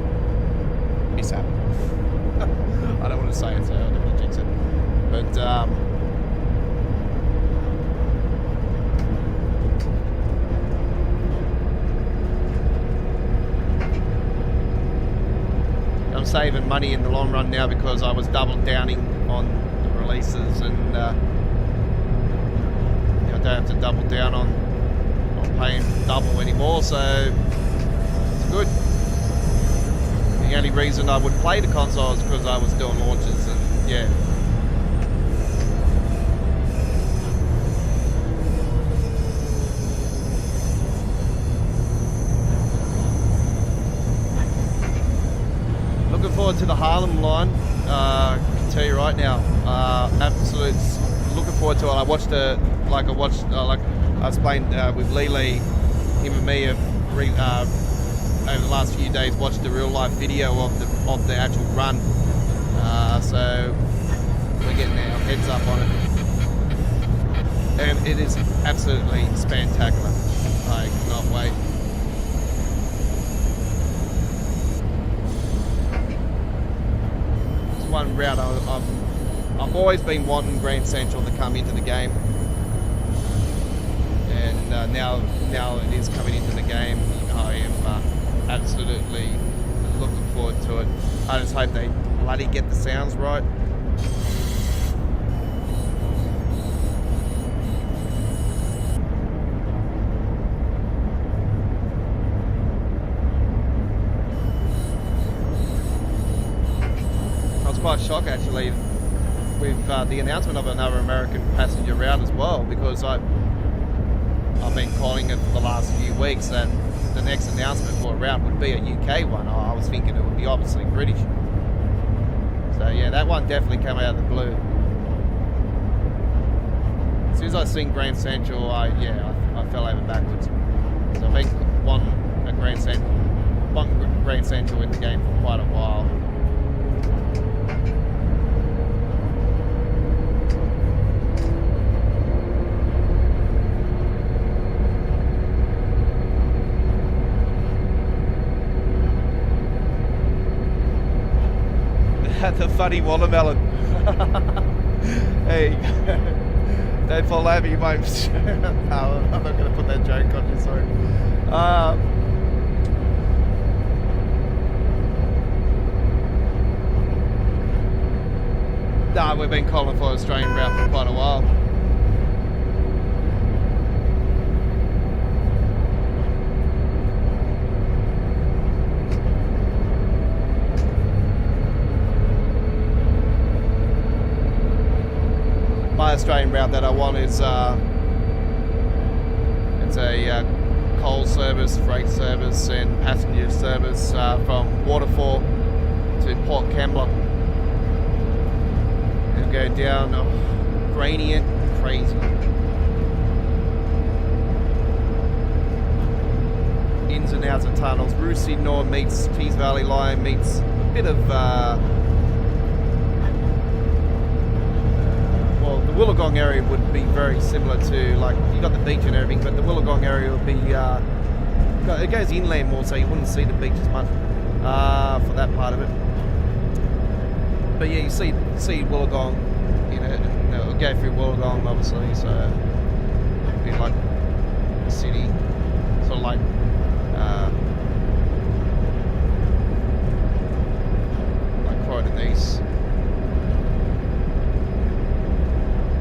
mishap. I don't want to say it, so I don't want to jinx it. But I'm saving money in the long run now because I was double downing on the releases, and I don't have to double down on paying double anymore, so it's good. The only reason I would play the console is because I was doing launches, and yeah. Looking forward to the Harlem line. I can tell you right now, absolute looking forward to it. I watched I was playing with Lele, him and me have over the last few days watched the real life video of the actual run, so we're getting our heads up on it, and it is absolutely spectacular. I cannot wait. It's one route I've always been wanting Grand Central to come into the game, and now it is coming into the game. I am absolutely looking forward to it. I just hope they bloody get the sounds right. I was quite shocked actually with the announcement of another American passenger route as well, because I've been calling it for the last few weeks that the next announcement for a route would be a UK one. I was thinking it would be obviously British. So yeah, that one definitely came out of the blue. As soon as I seen Grand Central, I fell over backwards. So I've been wanting Grand Central in the game for quite a while. The funny watermelon. Hey, don't fall over, you won't. No, I'm not going to put that joke on you, sorry. we've been calling for Australian route for quite a while. My Australian route that I want is it's a coal service, freight service and passenger service from Waterfall to Port Kembla. And go down gradient, crazy. Ins and outs of tunnels. Brucey North meets Tees Valley Line meets a bit of well, the Wollongong area would be very similar to, like, you got the beach and everything, but the Wollongong area would be it goes inland more, so you wouldn't see the beach as much for that part of it. But yeah, you see Wollongong, you know, it'll go through Wollongong obviously, so it'd be like a city, sort of like Croydon East.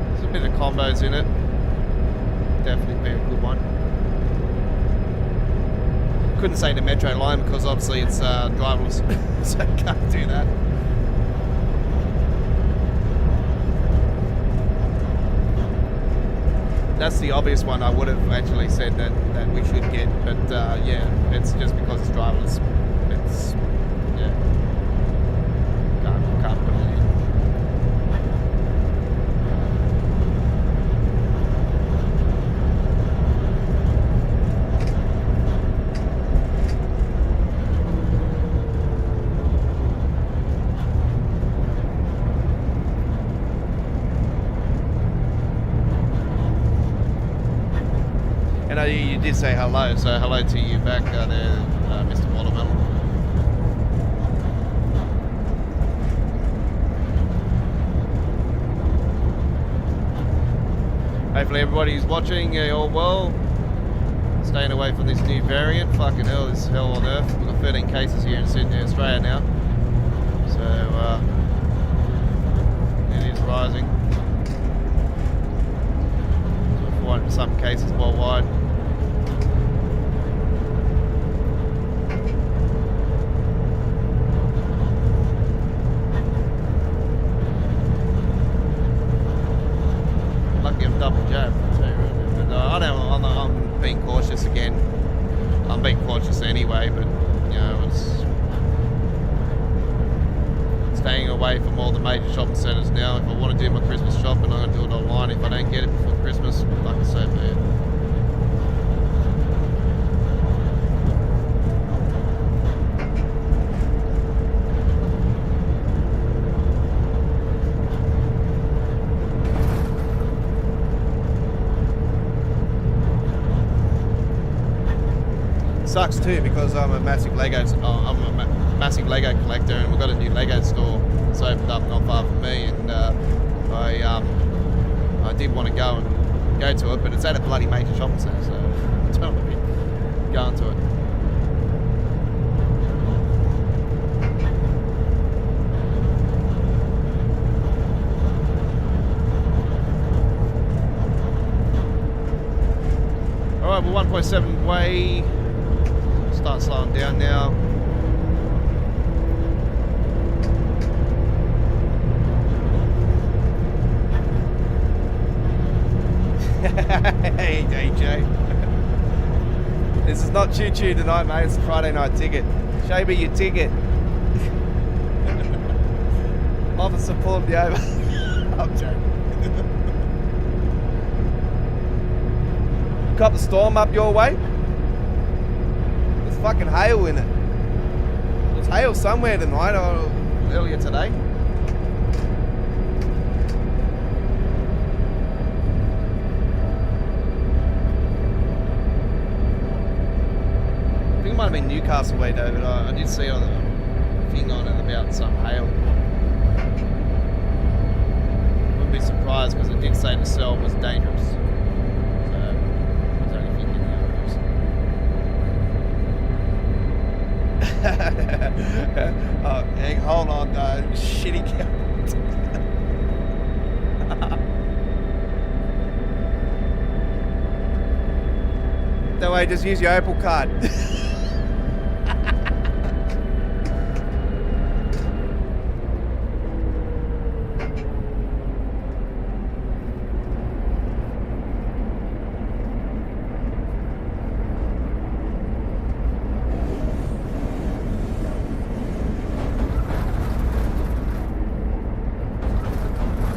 There's a bit of combos in it. Definitely be a good one. Couldn't say the Metro line because obviously it's driverless, so can't do that. That's the obvious one I would have actually said that we should get, but yeah, it's just because it's driverless. It's, yeah, can't put it in. You did say hello, so hello to you back there, Mr. Watermelon. Hopefully everybody's watching, you're all well. Staying away from this new variant. Fucking hell, this is hell on earth. We've got 13 cases here in Sydney, Australia now. So, it is rising. So 400 some cases worldwide. Double jab, but I'm being cautious again. I'm being cautious anyway, but you know, it's staying away from all the major shopping centres now. If I want to do my Christmas shopping, I'm going to do it online. If I don't get it before Christmas, like I say, man. Sucks too because I'm a massive Lego collector, and we've got a new Lego store that's opened up not far from me, and I did want to go to it, but it's at a bloody major shopping centre, so I don't want to be going to it. All right, we're 1.7 way. Start slowing down now. Hey DJ. This is not choo choo tonight, mate. It's a Friday night ticket. Show me your ticket. Officer pulled me over. I'm joking. Caught the storm up your way? There's fucking hail in it. There's hail somewhere tonight or earlier today. I think it might have been Newcastle way, David. I did see on the thing on it about some hail. Wouldn't be surprised because it did say the cell was dangerous. Oh, hey, hold on, shitty cow. way, just use your Opal card.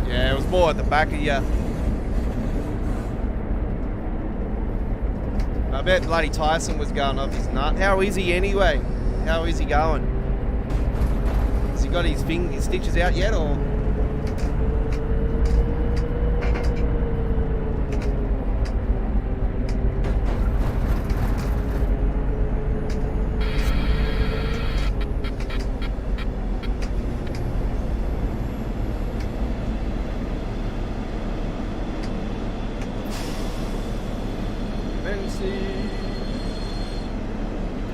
Yeah, it was more at the back of you. I bet bloody Tyson was going off his nut. How is he anyway? How is he going? Has he got his stitches out yet, or?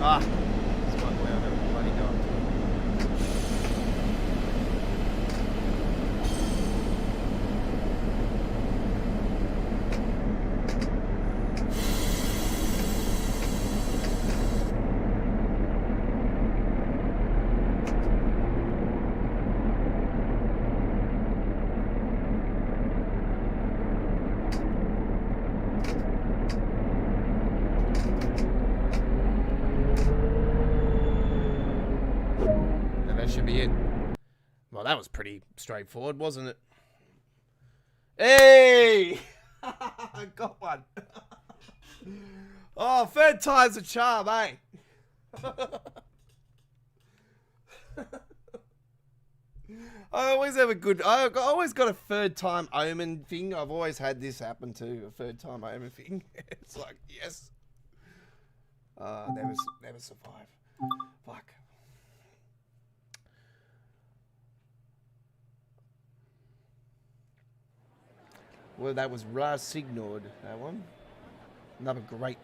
Ah, that's one way I've ever bloody gone. Should be in. Well, that was pretty straightforward, wasn't it? Hey! I got one. Oh, third time's a charm, eh? I always have I always got a third time omen thing. I've always had this happen too, a third time omen thing. It's like, yes. Never survive. Fuck. Well, that was Signored, that one. Another great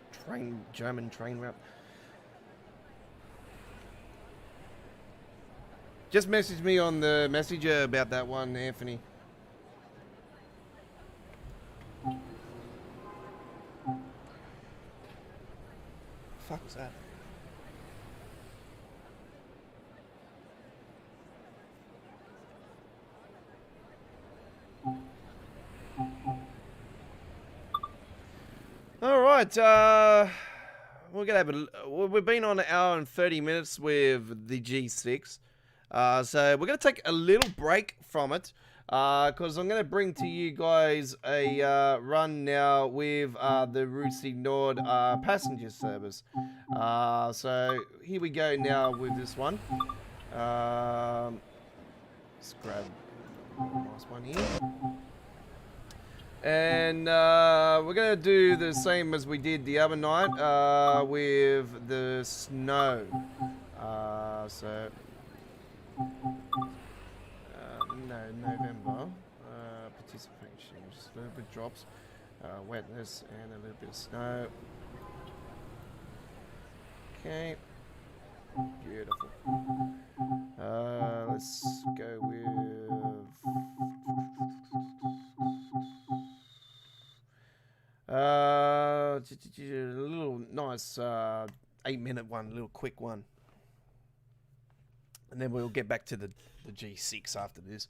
German train route. Just message me on the messenger about that one, Anthony. Fuck's that? All right, we're gonna have we've been on an hour and 30 minutes with the G6, so we're gonna take a little break from it, because I'm gonna bring to you guys a run now with the Route Nord passenger service. So here we go now with this one. Let's grab a nice one here. And we're going to do the same as we did the other night with the snow. No, November. Participation, just a little bit drops. Wetness and a little bit of snow. Okay. Beautiful. Let's go with... a little nice 8-minute one, a little quick one. And then we'll get back to the G6 after this.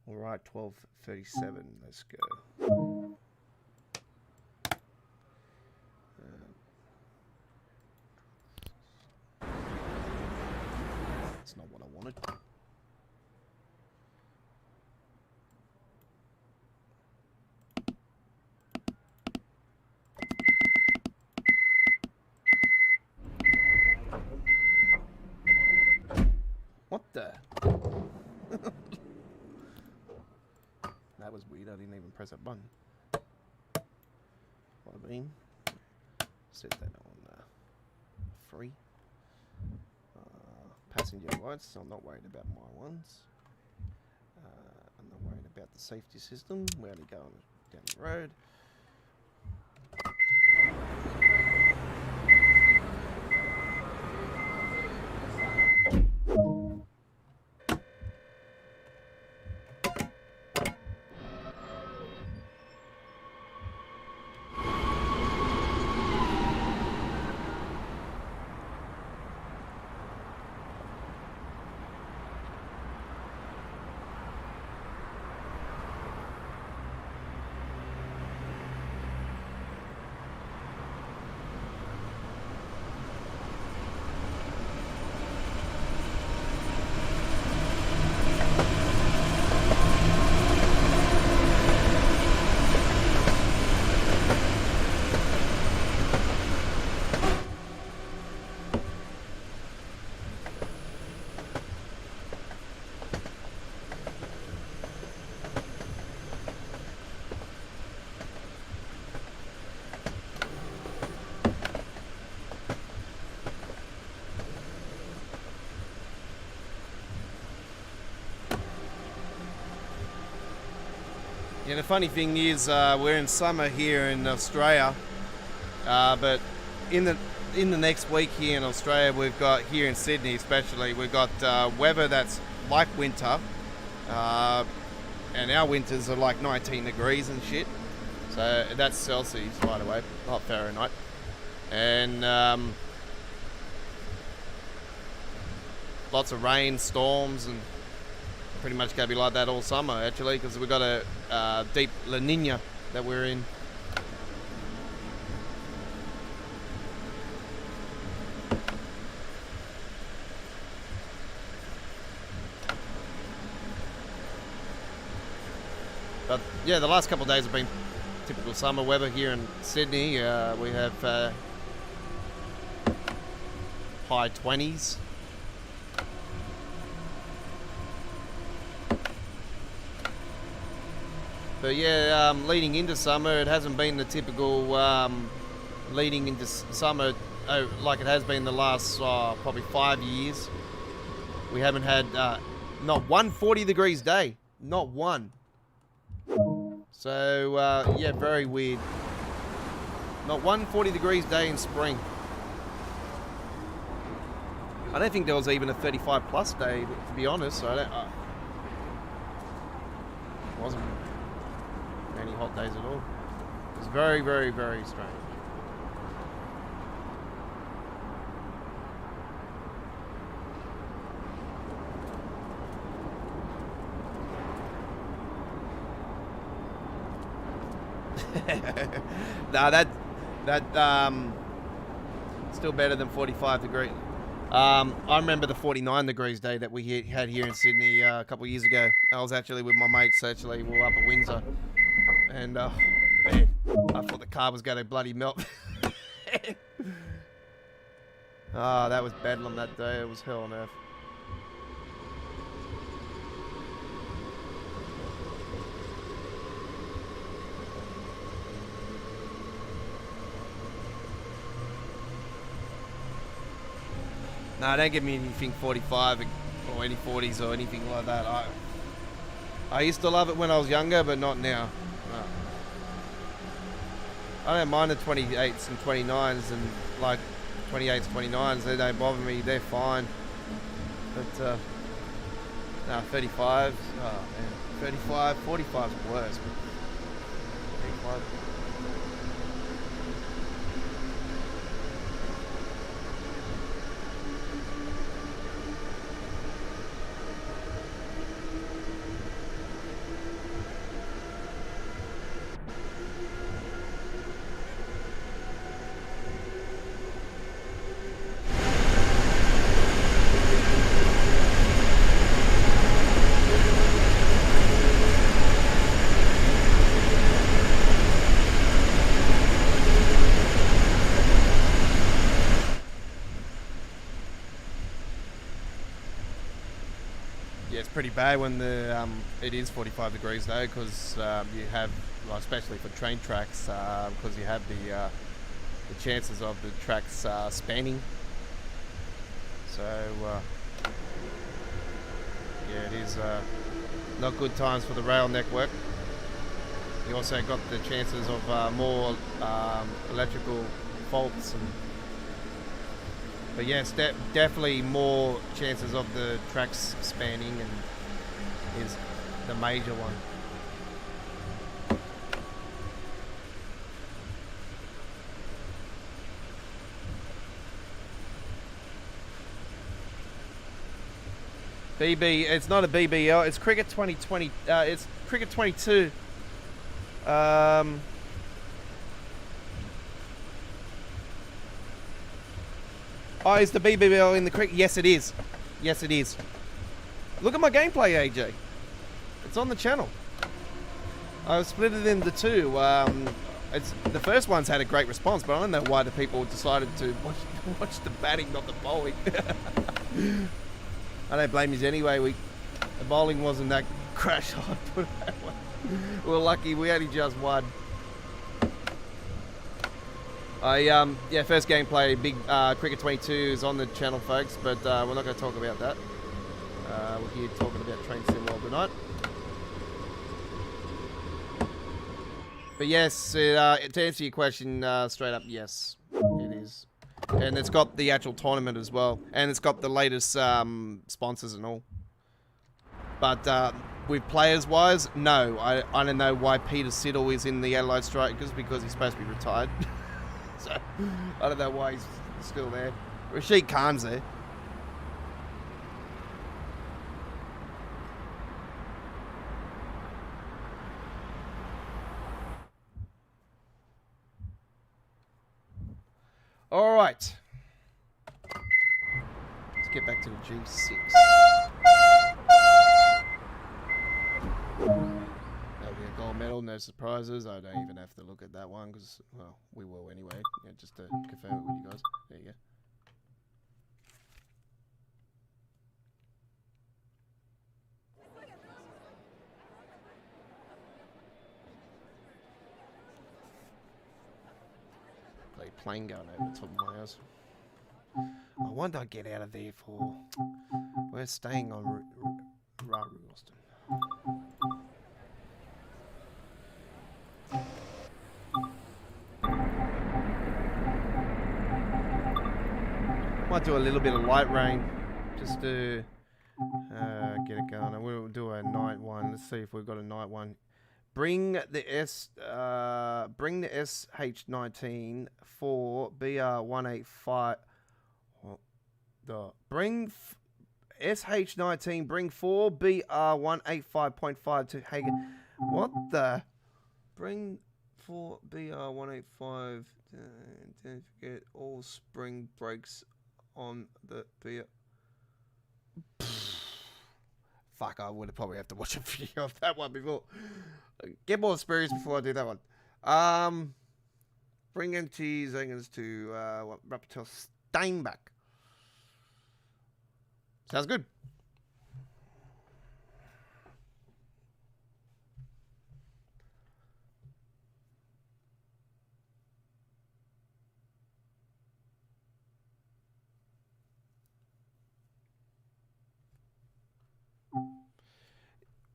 All right, 12:37. Let's go. That's not what I wanted. What the? That was weird. I didn't even press that button. What I mean, set that on free. Passenger rights. I'm not worried about my ones. I'm not worried about the safety system. We're only going down the road. And the funny thing is, we're in summer here in Australia, but in the next week here in Australia, we've got, here in Sydney especially, we've got weather that's like winter, and our winters are like 19 degrees and shit. So that's Celsius, by the way, not Fahrenheit. And lots of rain, storms, and pretty much going to be like that all summer, actually, because we've got a deep La Nina that we're in. But yeah, the last couple of days have been typical summer weather here in Sydney. We have high 20s. But yeah, leading into summer, it hasn't been the typical leading into summer like it has been the last probably 5 years. We haven't had not one 40 degrees day, not one. So yeah, very weird. Not one 40 degrees day in spring. I don't think there was even a 35 plus day, to be honest. It wasn't any hot days at all. It was very, very, very strange. Nah, that still better than 45 degrees. I remember the 49 degrees day that we had here in Sydney a couple of years ago. I was actually with my mates. Actually, we were up at Windsor, and man, I thought the car was going to bloody melt. That was bedlam that day. It was hell on earth. No, don't give me anything 45 or any 40s or anything like that. I used to love it when I was younger, but not now. No. I don't mind the 28s and 29s, and like 28s, 29s, they don't bother me. They're fine. But no, 35s. Oh man, 35, 45's worse. 35. Yeah, it's pretty bad when the it is 45 degrees though, because you have, well, especially for train tracks, because you have the chances of the tracks spanning. So yeah, it is not good times for the rail network. You also got the chances of more electrical faults but yes, definitely more chances of the tracks spanning, and is the major one. It's not a BBL, it's Cricket 2020, it's Cricket 22. Oh, is the BBL in the cricket? Yes, it is. Yes, it is. Look at my gameplay, AJ. It's on the channel. I've split it into two. The first one's had a great response, but I don't know why the people decided to watch the batting, not the bowling. I don't blame you anyway. The bowling wasn't that crash hard, put it that way. We were lucky. We only just won. Yeah, first gameplay, big Cricket 22 is on the channel, folks, but we're not going to talk about that. We're here talking about Train Sim World tonight. But yes, to answer your question straight up, yes, it is. And it's got the actual tournament as well. And it's got the latest sponsors and all. But with players-wise, no. I don't know why Peter Siddle is in the Adelaide Strikers because he's supposed to be retired. So, I don't know why he's still there. Rashid Khan's there. All right. Let's get back to the G6. That'll be a gold medal, no surprises. I don't even have to look at that one because, well, we will anyway. Yeah, just to confirm it with you guys. There you go. Plane going over the top of my house. I wonder I get out of there for. We're staying on Raru Austin. Might do a little bit of light rain just to get it going. And we'll do a night one. Let's see if we've got a night one. Bring the SH19 for BR185. Bring SH19. Bring 4 BR185.5 to Hagen. What the? Bring 4 BR185. Don't forget all spring brakes on the BR. Fuck, I would probably have to watch a video of that one before. Get more experience before I do that one. Bring MT Zangers to Raptor Steinbach. Sounds good.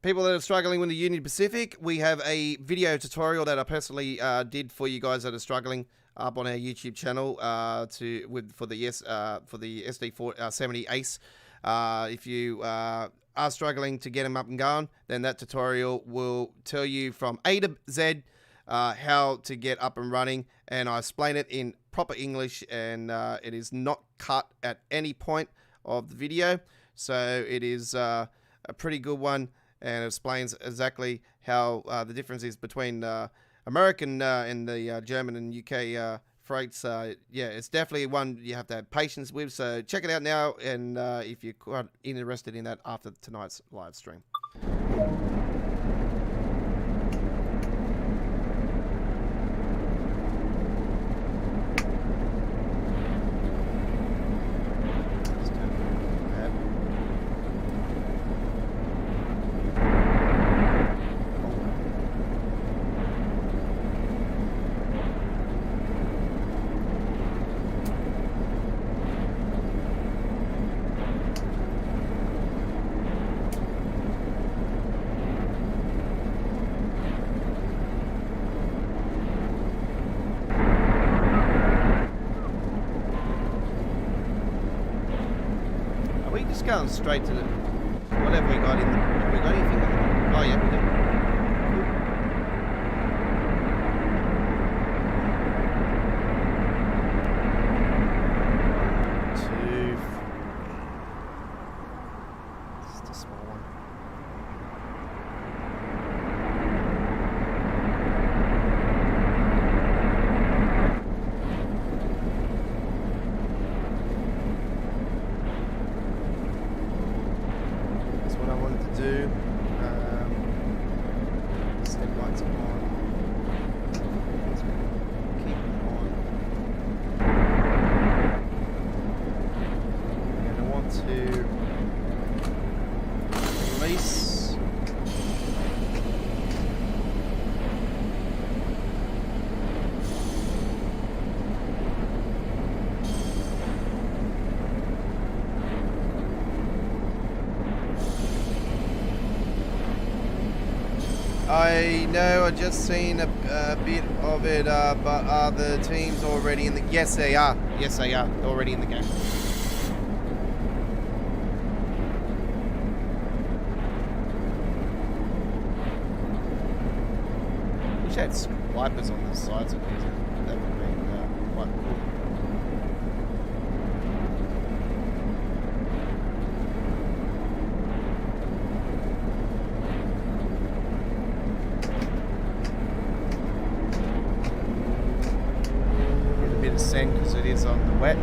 People that are struggling with the Union Pacific, we have a video tutorial that I personally did for you guys that are struggling up on our YouTube channel for the SD70 Ace. If you are struggling to get them up and going, then that tutorial will tell you from A to Z how to get up and running, and I explain it in proper English, and it is not cut at any point of the video, so it is a pretty good one. And it explains exactly how the difference is between American and the German and UK freights. Yeah, it's definitely one you have to have patience with. So check it out now, and if you're quite interested in that after tonight's live stream. Going straight to the whatever we got in the. Have we got anything? Oh yeah, we do. Just a small one. No, I just seen a bit of it, but are the teams already in the... Yes, they are. Yes, they are. They're already in the game. Wish I had wipers on the sides of these. That would be quite cool. Sand because it is on the wet.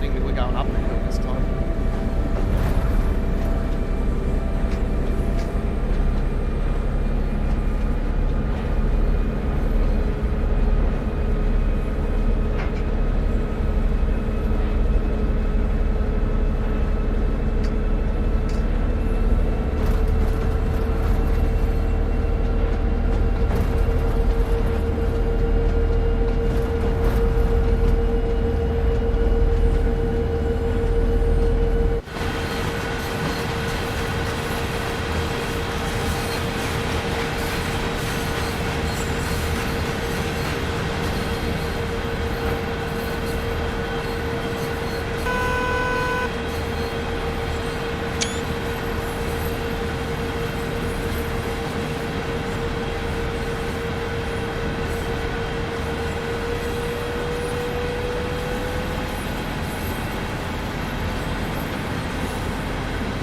We're going up the hill this time.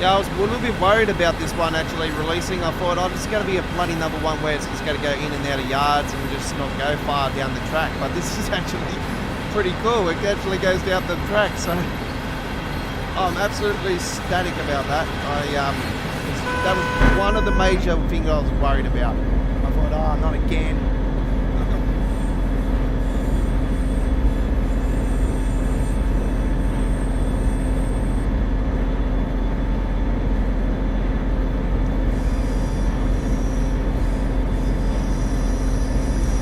Yeah, I was a little bit worried about this one actually releasing. I thought, oh, this is going to be a bloody number one where it's just going to go in and out of yards and just not go far down the track. But this is actually pretty cool. It actually goes down the track, so I'm absolutely ecstatic about that. That was one of the major things I was worried about. I thought, oh, not again.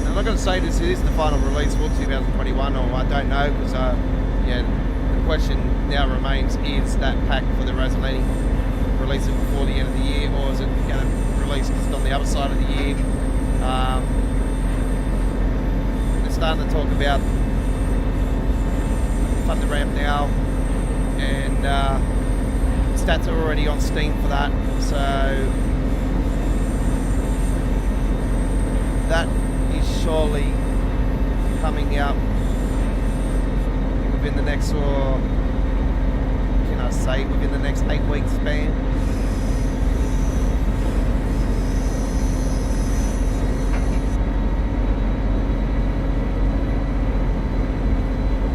I'm not going to say this is the final release for 2021, or I don't know, because yeah, the question now remains: is that pack for the Rosalini release it before the end of the year, or is it going to release just on the other side of the year? They're starting to talk about fund the ramp now, and stats are already on Steam for that, so that is surely coming out within the next, or can I say within the next 8 weeks span.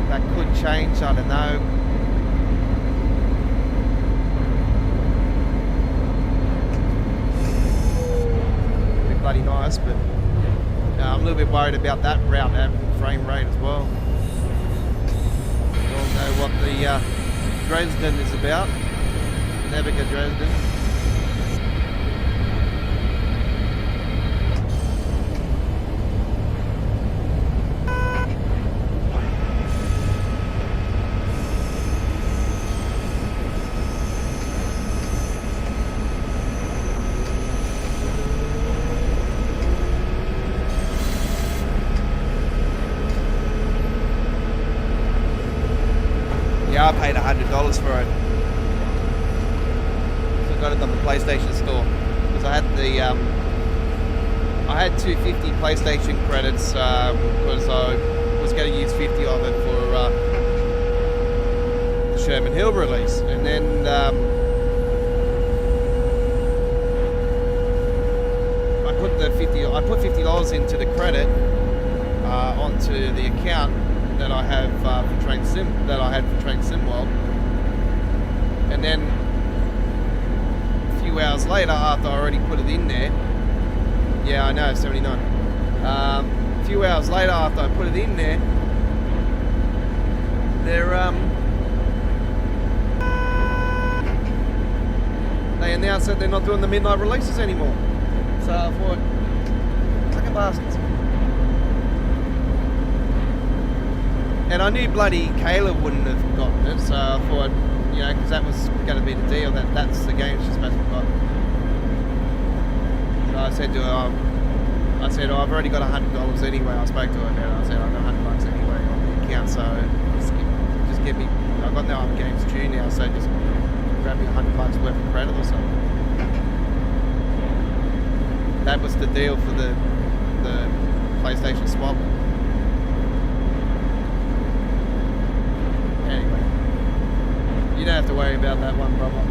That could change, I don't know. It'd be bloody nice, but I'm a little bit worried about that route and frame rate as well. We all know what the Dresden is about. Naviga Dresden. Yeah, I paid $100 for it. So got it on the PlayStation Store because I had the I had 250 PlayStation credits because I was going to use 50 of it for the Sherman Hill release, and then I put $50 into the credit onto the account that I have for Train Sim World, and then a few hours later, after I already put it in there, yeah, I know, 79. A few hours later, after I put it in there, they announced that they're not doing the midnight releases anymore. So I thought, fucking bastards. And I knew bloody Kayla wouldn't have gotten it, so I thought, you know, because that was going to be the deal, that's the game she's supposed to have got. So I said to her, I've already got $100 anyway. I spoke to her about it. I said, I've got $100 anyway on the account, so just get me, I've got no other games due now, so just grab me $100 worth of credit or something. That was the deal for the PlayStation swap. Anyway, you don't have to worry about that one, brother.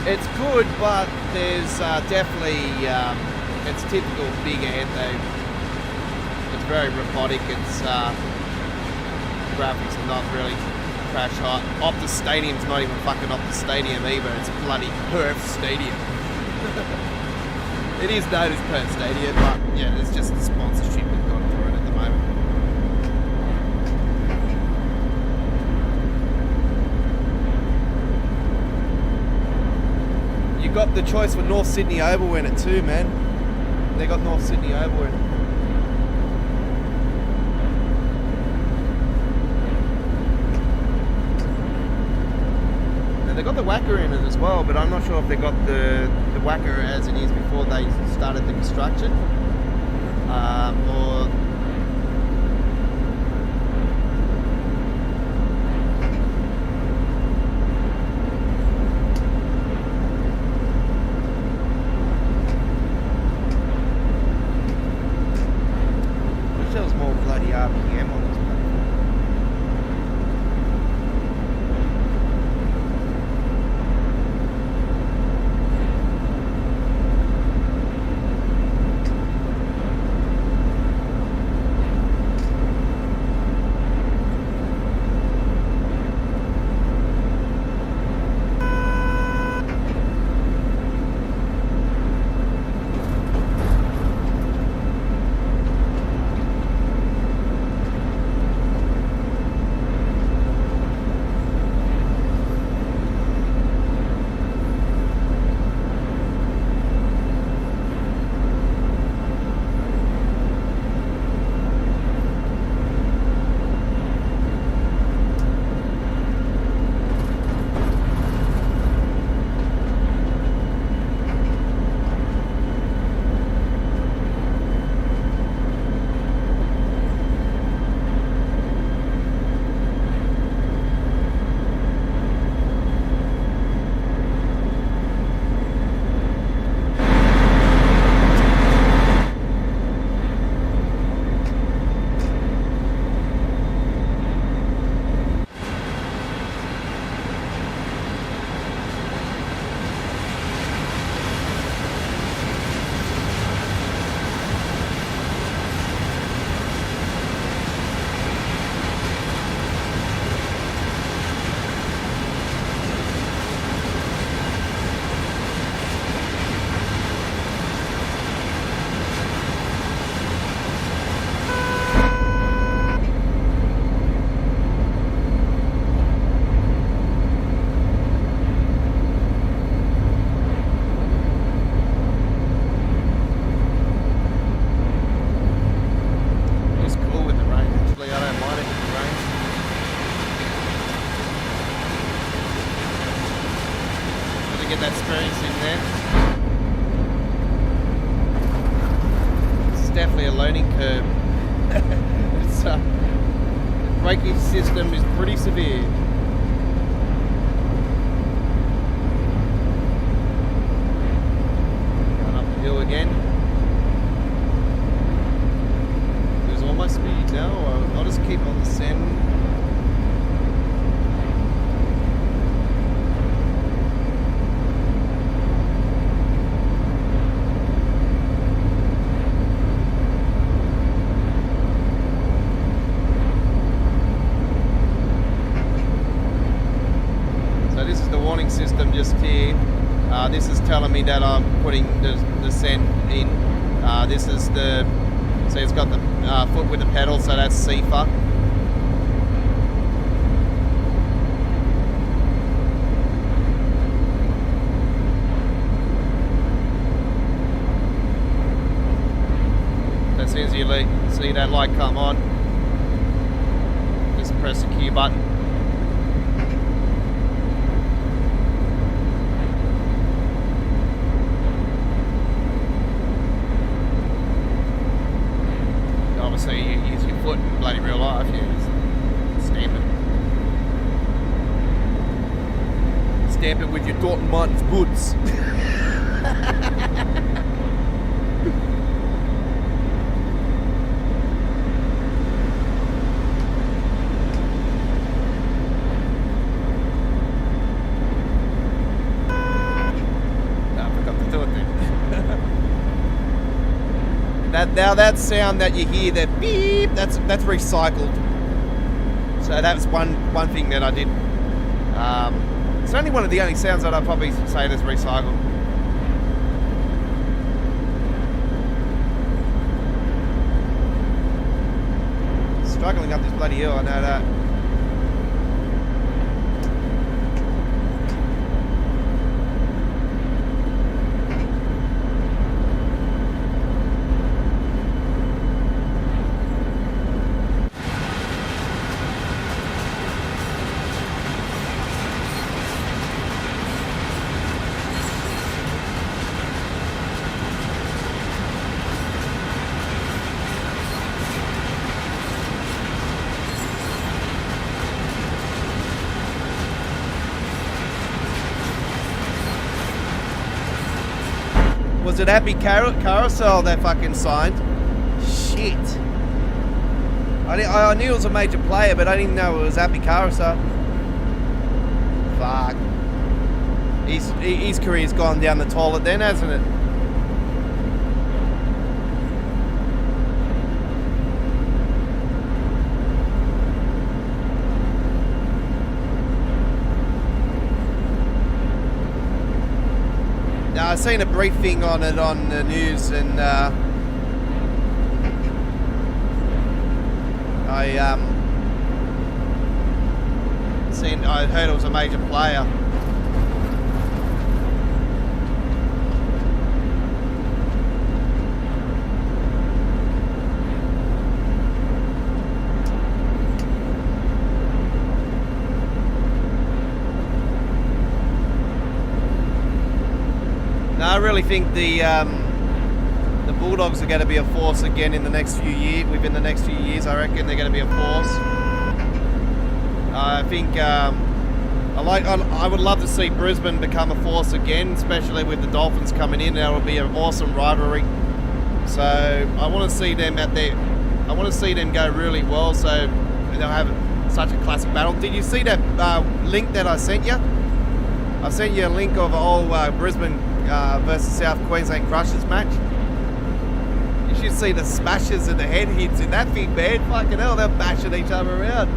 It's good, but there's definitely, it's typical big ant. It's very robotic. It's graphics are not really crash hot. Optus Stadium's not even fucking Optus Stadium either. It's bloody Perth Stadium. It is known as Perth Stadium, but yeah, there's just the sponsorship we've got for it at the moment. Got the choice for North Sydney Oval in it too, man. They got North Sydney Oval in it. And they got the Wacker in it as well, but I'm not sure if they got the Wacker as it is before they started the construction. Or RPM on this platform. get that experience in there. It's definitely a learning curve. It's, the braking system is pretty severe. Going up the hill again. Lose all my speed now, or I'll just keep on the send. System just here. This is telling me that I'm putting the send in. This is the, so it's got the foot with the pedal, so that's CFA. As soon as you see that light come on, just press the Q button. Obviously, you use your foot in bloody real life, yeah. Stamp it. Stamp it with your Dr. Martens boots. Now that sound that you hear, that beep, that's recycled. So that's one thing that I did. It's only one of the only sounds that I'd probably say that's recycled. Struggling up this bloody hill, I know that. Was it Happy Carousel that fucking signed? Shit. I knew it was a major player, but I didn't know it was Happy Carousel. Fuck. His career's gone down the toilet then, hasn't it? I've seen a briefing on it on the news, and I heard it was a major player. I really think the Bulldogs are going to be a force again in the next few years. Within the next few years, I reckon they're going to be a force. I think I would love to see Brisbane become a force again, especially with the Dolphins coming in. That would be an awesome rivalry. So I want to see them I want to see them go really well. So they'll have such a classic battle. Did you see that link that I sent you? I sent you a link of all Brisbane versus South Queensland Crushers match. You should see the smashes and the head hits in that thing, man. Fucking hell, they're bashing each other around.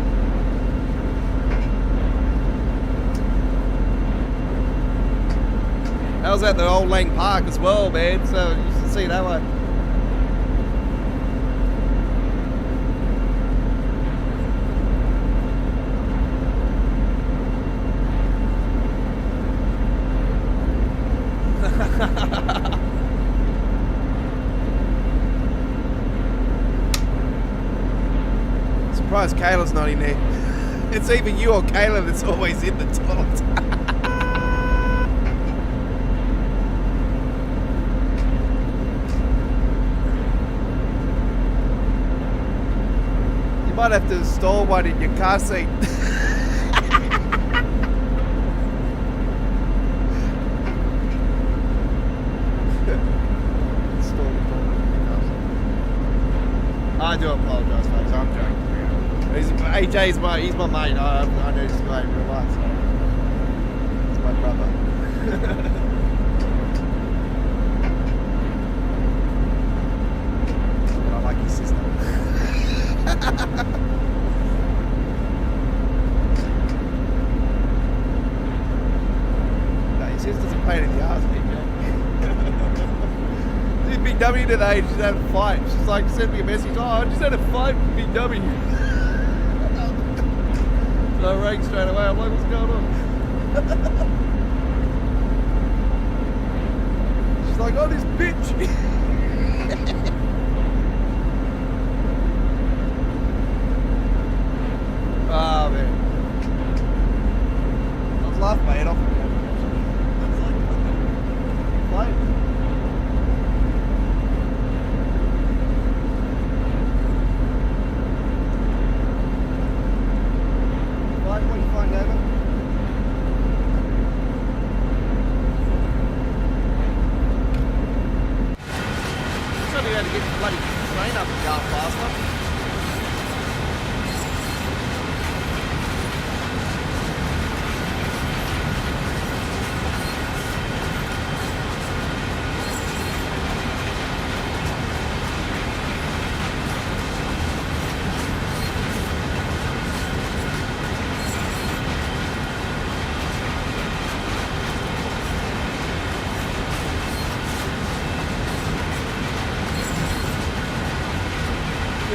That was at the Old Lang Park as well, man. So you should see that one. Surprised Kayla's not in there. It's either you or Kayla that's always in the toilet. might have to install one in your car seat. I do apologise, folks. I'm joking. AJ's he's my mate. I know this guy in real life, so he's my brother. But I like his sister. No, his sister's a pain in the ass, AJ. Big W today, she's had a fight. She's like, sent me a message, I just had a fight with Big W. So I rang straight away, I'm like, what's going on? She's like, oh, this bitch. Ah, man. I was laughing my head off. I was like, fight.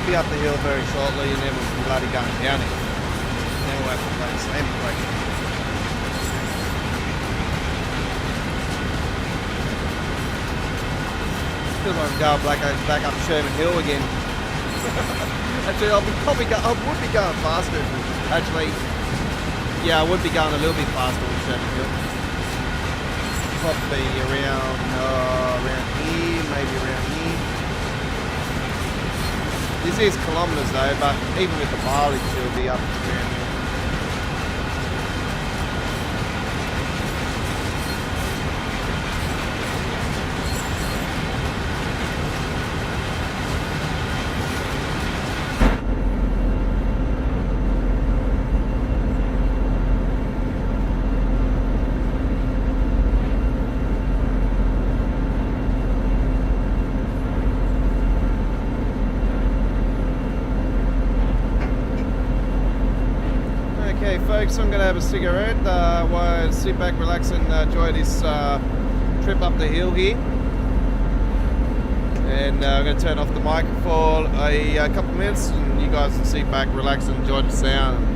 Be up the hill very shortly, and then we'll be bloody going down it. And then we'll have to play the same break. Feels like I'm going back up Sherman Hill again. Actually, I would be going faster. Actually, yeah, I would be going a little bit faster with Sherman Hill. Probably around here, maybe around here. This is kilometres though, but even with the mileage, it'll be up around here. Folks, I'm going to have a cigarette while sit back, relax and enjoy this trip up the hill here. And I'm going to turn off the mic for a couple of minutes and you guys can sit back, relax and enjoy the sound.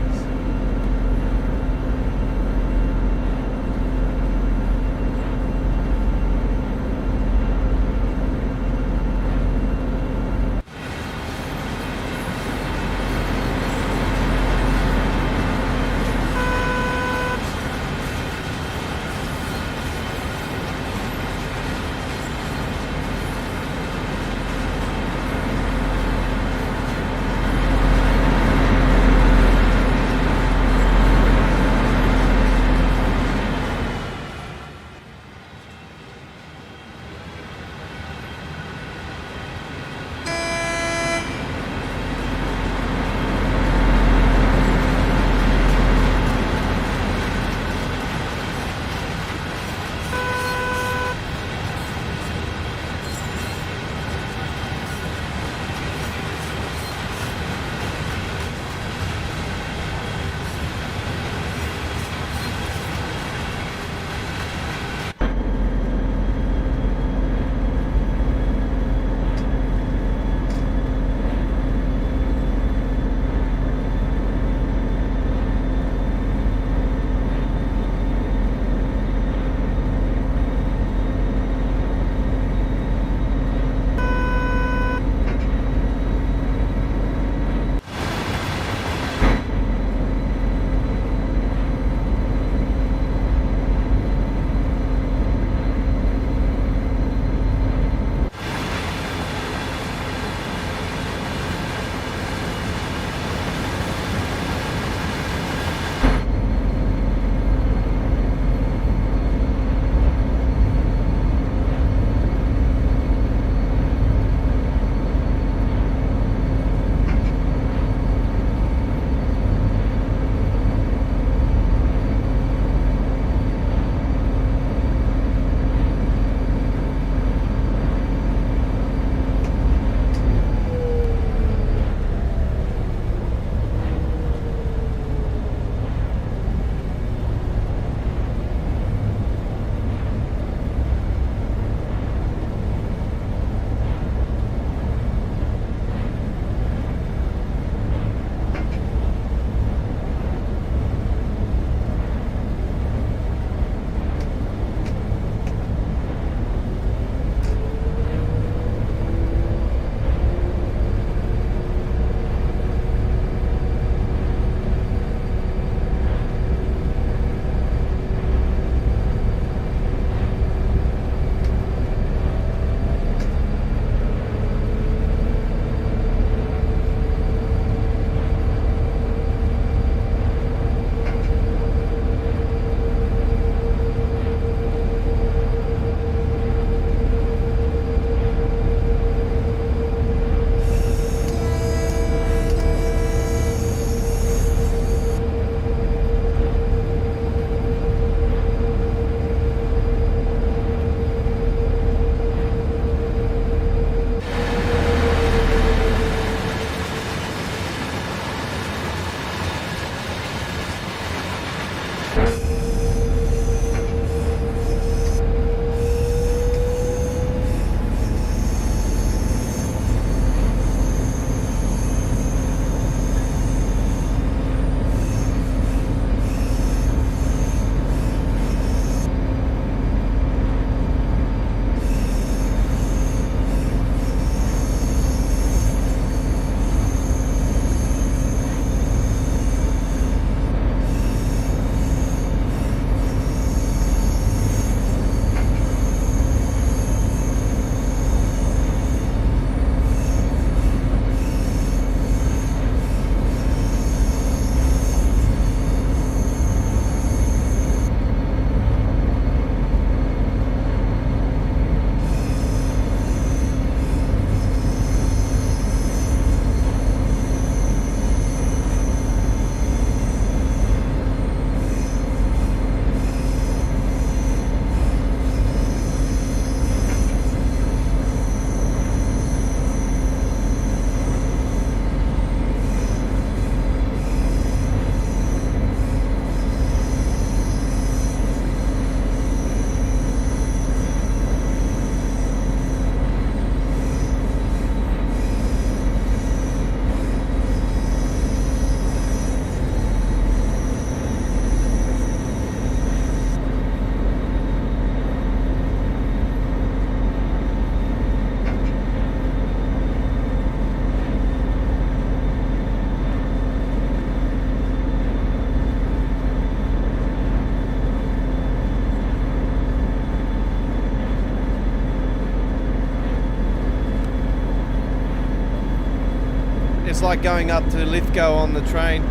like going up to Lithgow on the train.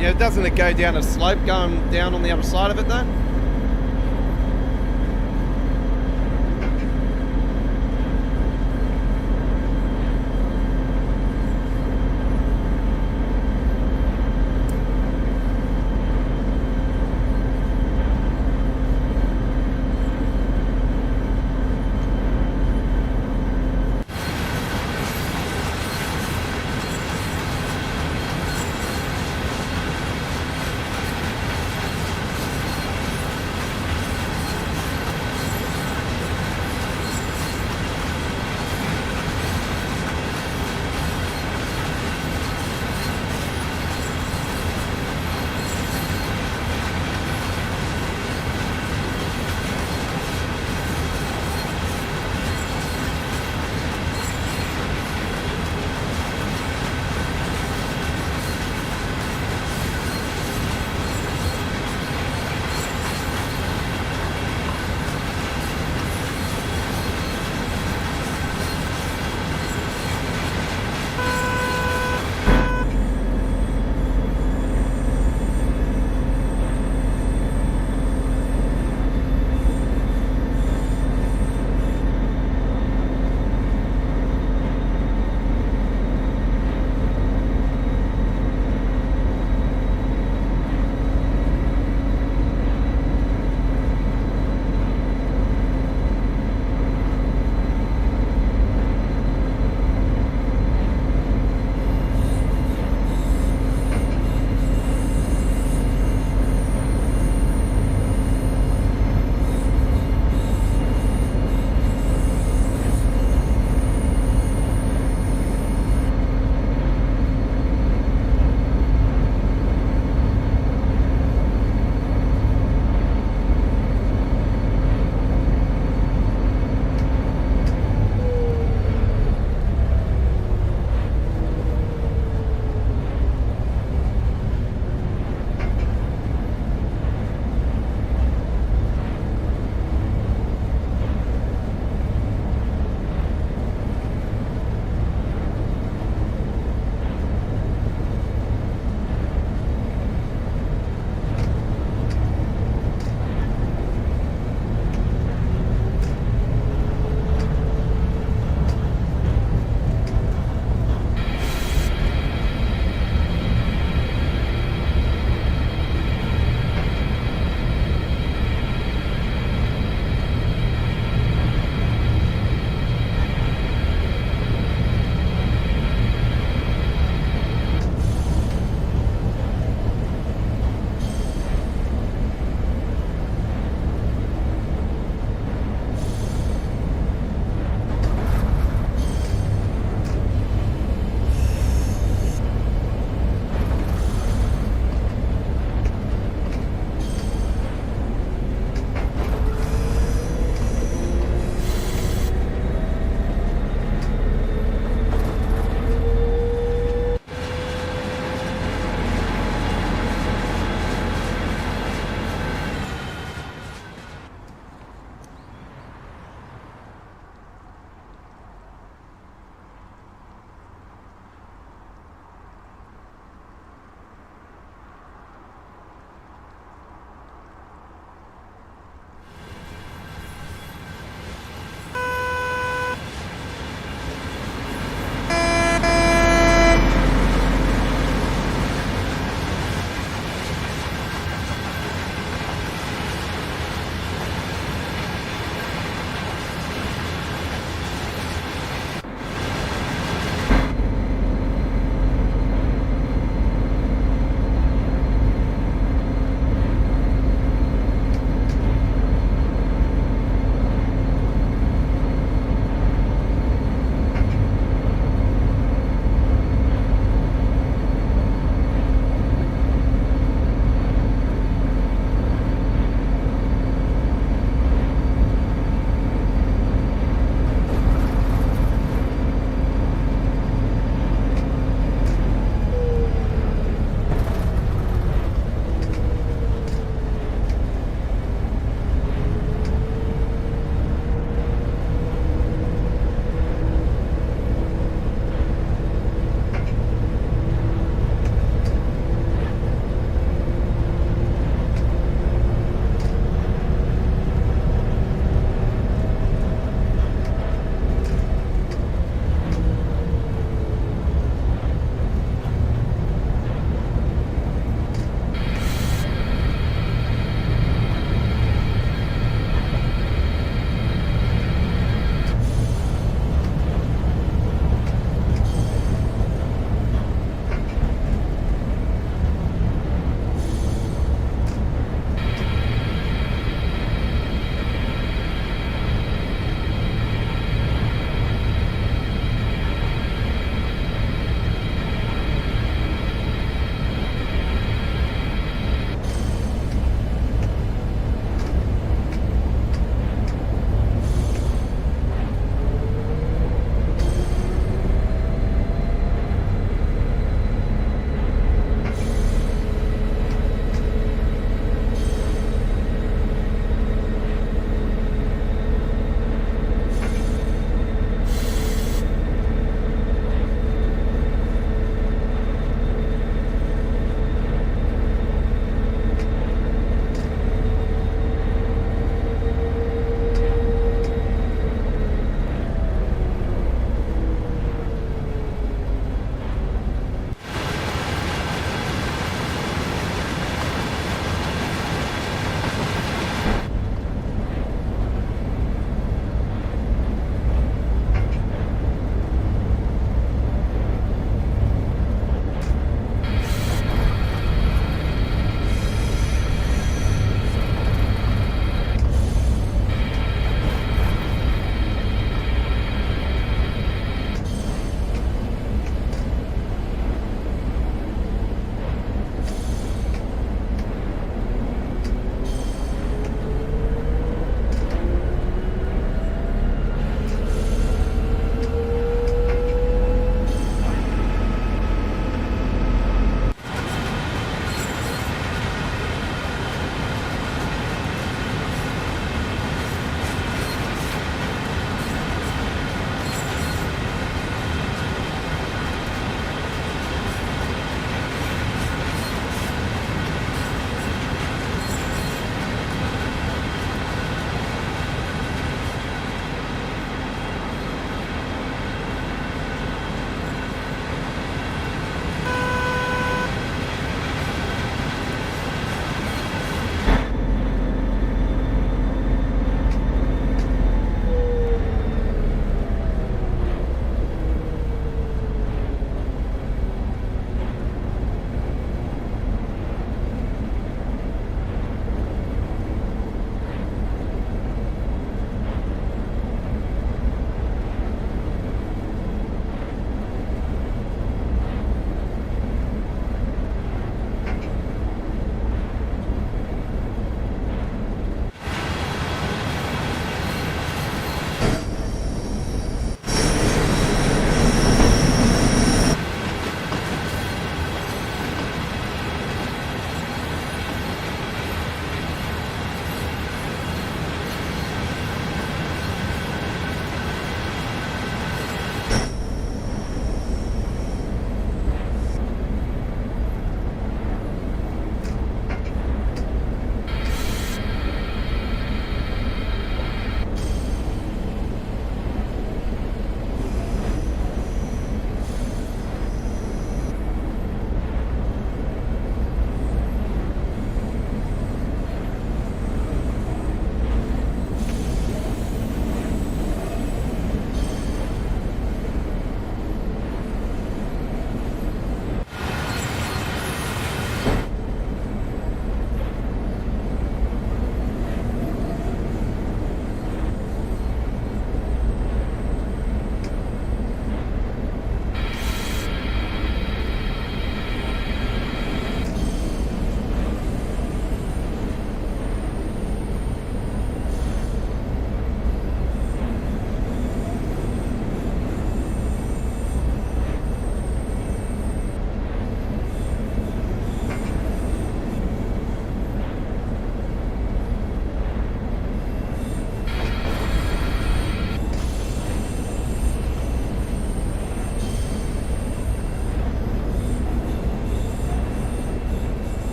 Yeah, doesn't it go down a slope going down on the other side of it though?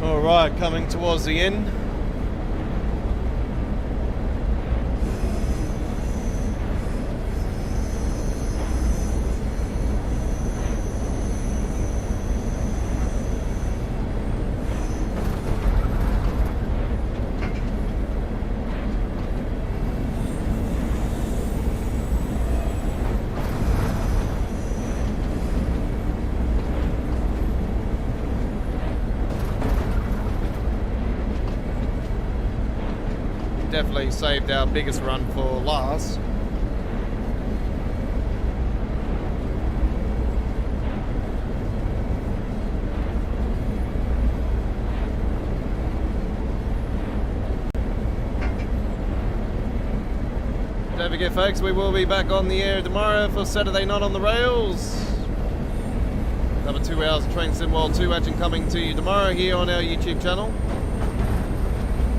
Alright, coming towards the end. Definitely saved our biggest run for last. Don't forget, folks, we will be back on the air tomorrow for Saturday Night on the Rails. Another 2 hours of Train Sim World 2 action coming to you tomorrow here on our YouTube channel.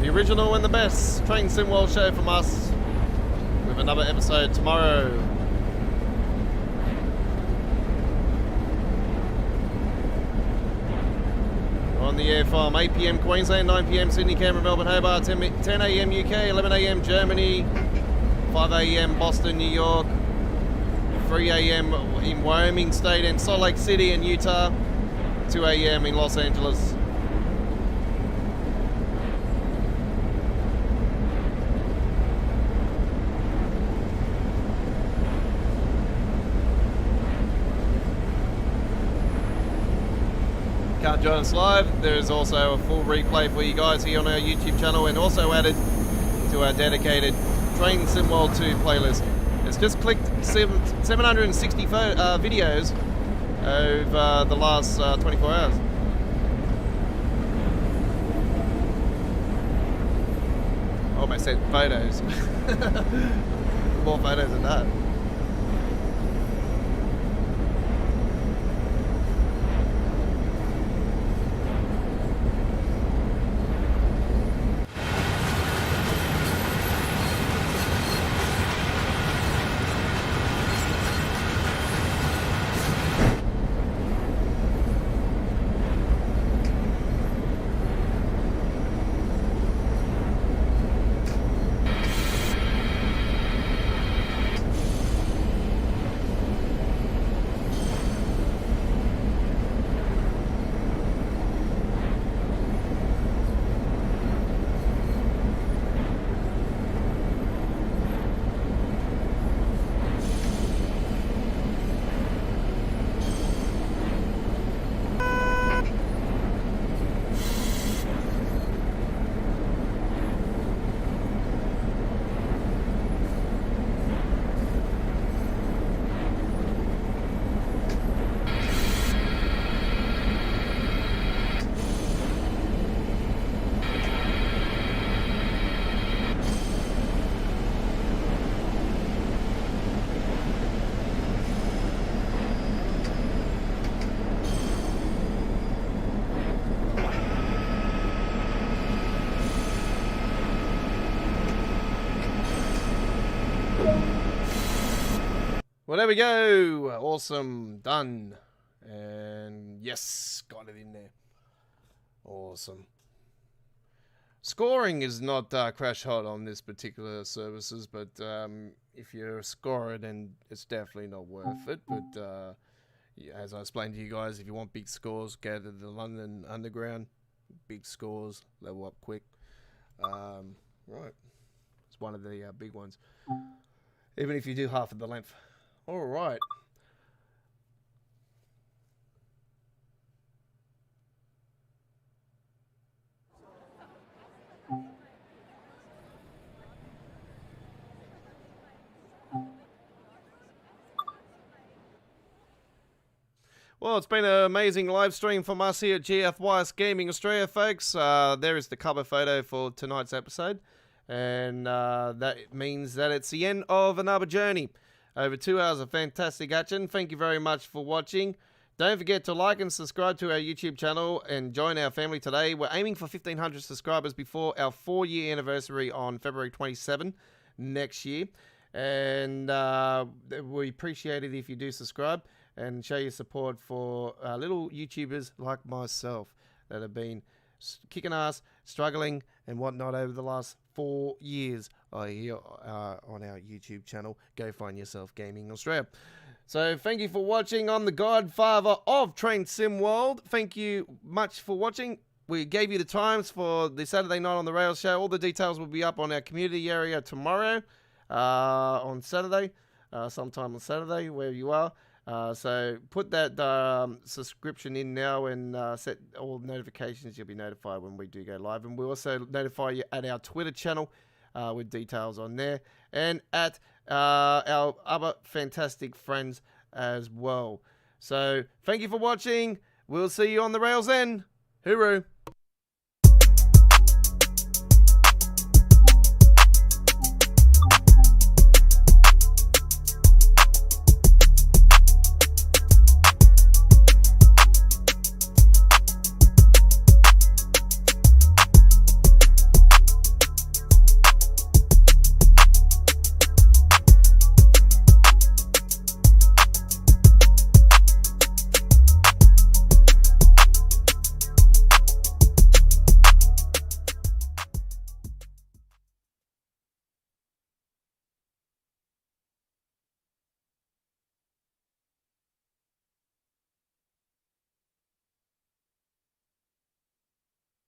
The original and the best Train Sim World show from us, with another episode tomorrow. On the air from 8 PM Queensland, 9 PM Sydney, Canberra, Melbourne, Hobart, 10 AM UK, 11 AM Germany, 5 AM Boston, New York, 3 AM in Wyoming State and Salt Lake City in Utah, 2 AM in Los Angeles. Can't join us live, there is also a full replay for you guys here on our YouTube channel, and also added to our dedicated Train Sim World 2 playlist. It's just clicked 760 videos over the last 24 hours. I almost said photos. More photos than that. Well, there we go. Awesome. Done. And yes, got it in there. Awesome. Scoring is not crash hot on this particular services, but if you're a scorer, then it's definitely not worth it. But yeah, as I explained to you guys, if you want big scores, go to the London Underground. Big scores, level up quick. Right. It's one of the big ones. Even if you do half of the length. All right. Well, it's been an amazing live stream from us here at GFYS Gaming Australia, folks. There is the cover photo for tonight's episode. And that means that it's the end of another journey. Over 2 hours of fantastic action. Thank you very much for watching. Don't forget to like and subscribe to our YouTube channel and join our family today. We're aiming for 1,500 subscribers before our 4-year anniversary on February 27 next year. And we appreciate it if you do subscribe and show your support for little YouTubers like myself that have been kicking ass, struggling, and whatnot over the last 4 years here on our YouTube channel. Go find yourself Gaming Australia. So thank you for watching. I'm the godfather of Train Sim World. Thank you much for watching. We gave you the times for the Saturday Night on the Rails show. All the details will be up on our community area tomorrow on Saturday, sometime on Saturday, wherever you are. So put that subscription in now and set all notifications. You'll be notified when we do go live. And we'll also notify you at our Twitter channel with details on there. And at our other fantastic friends as well. So thank you for watching. We'll see you on the rails then. Hooroo.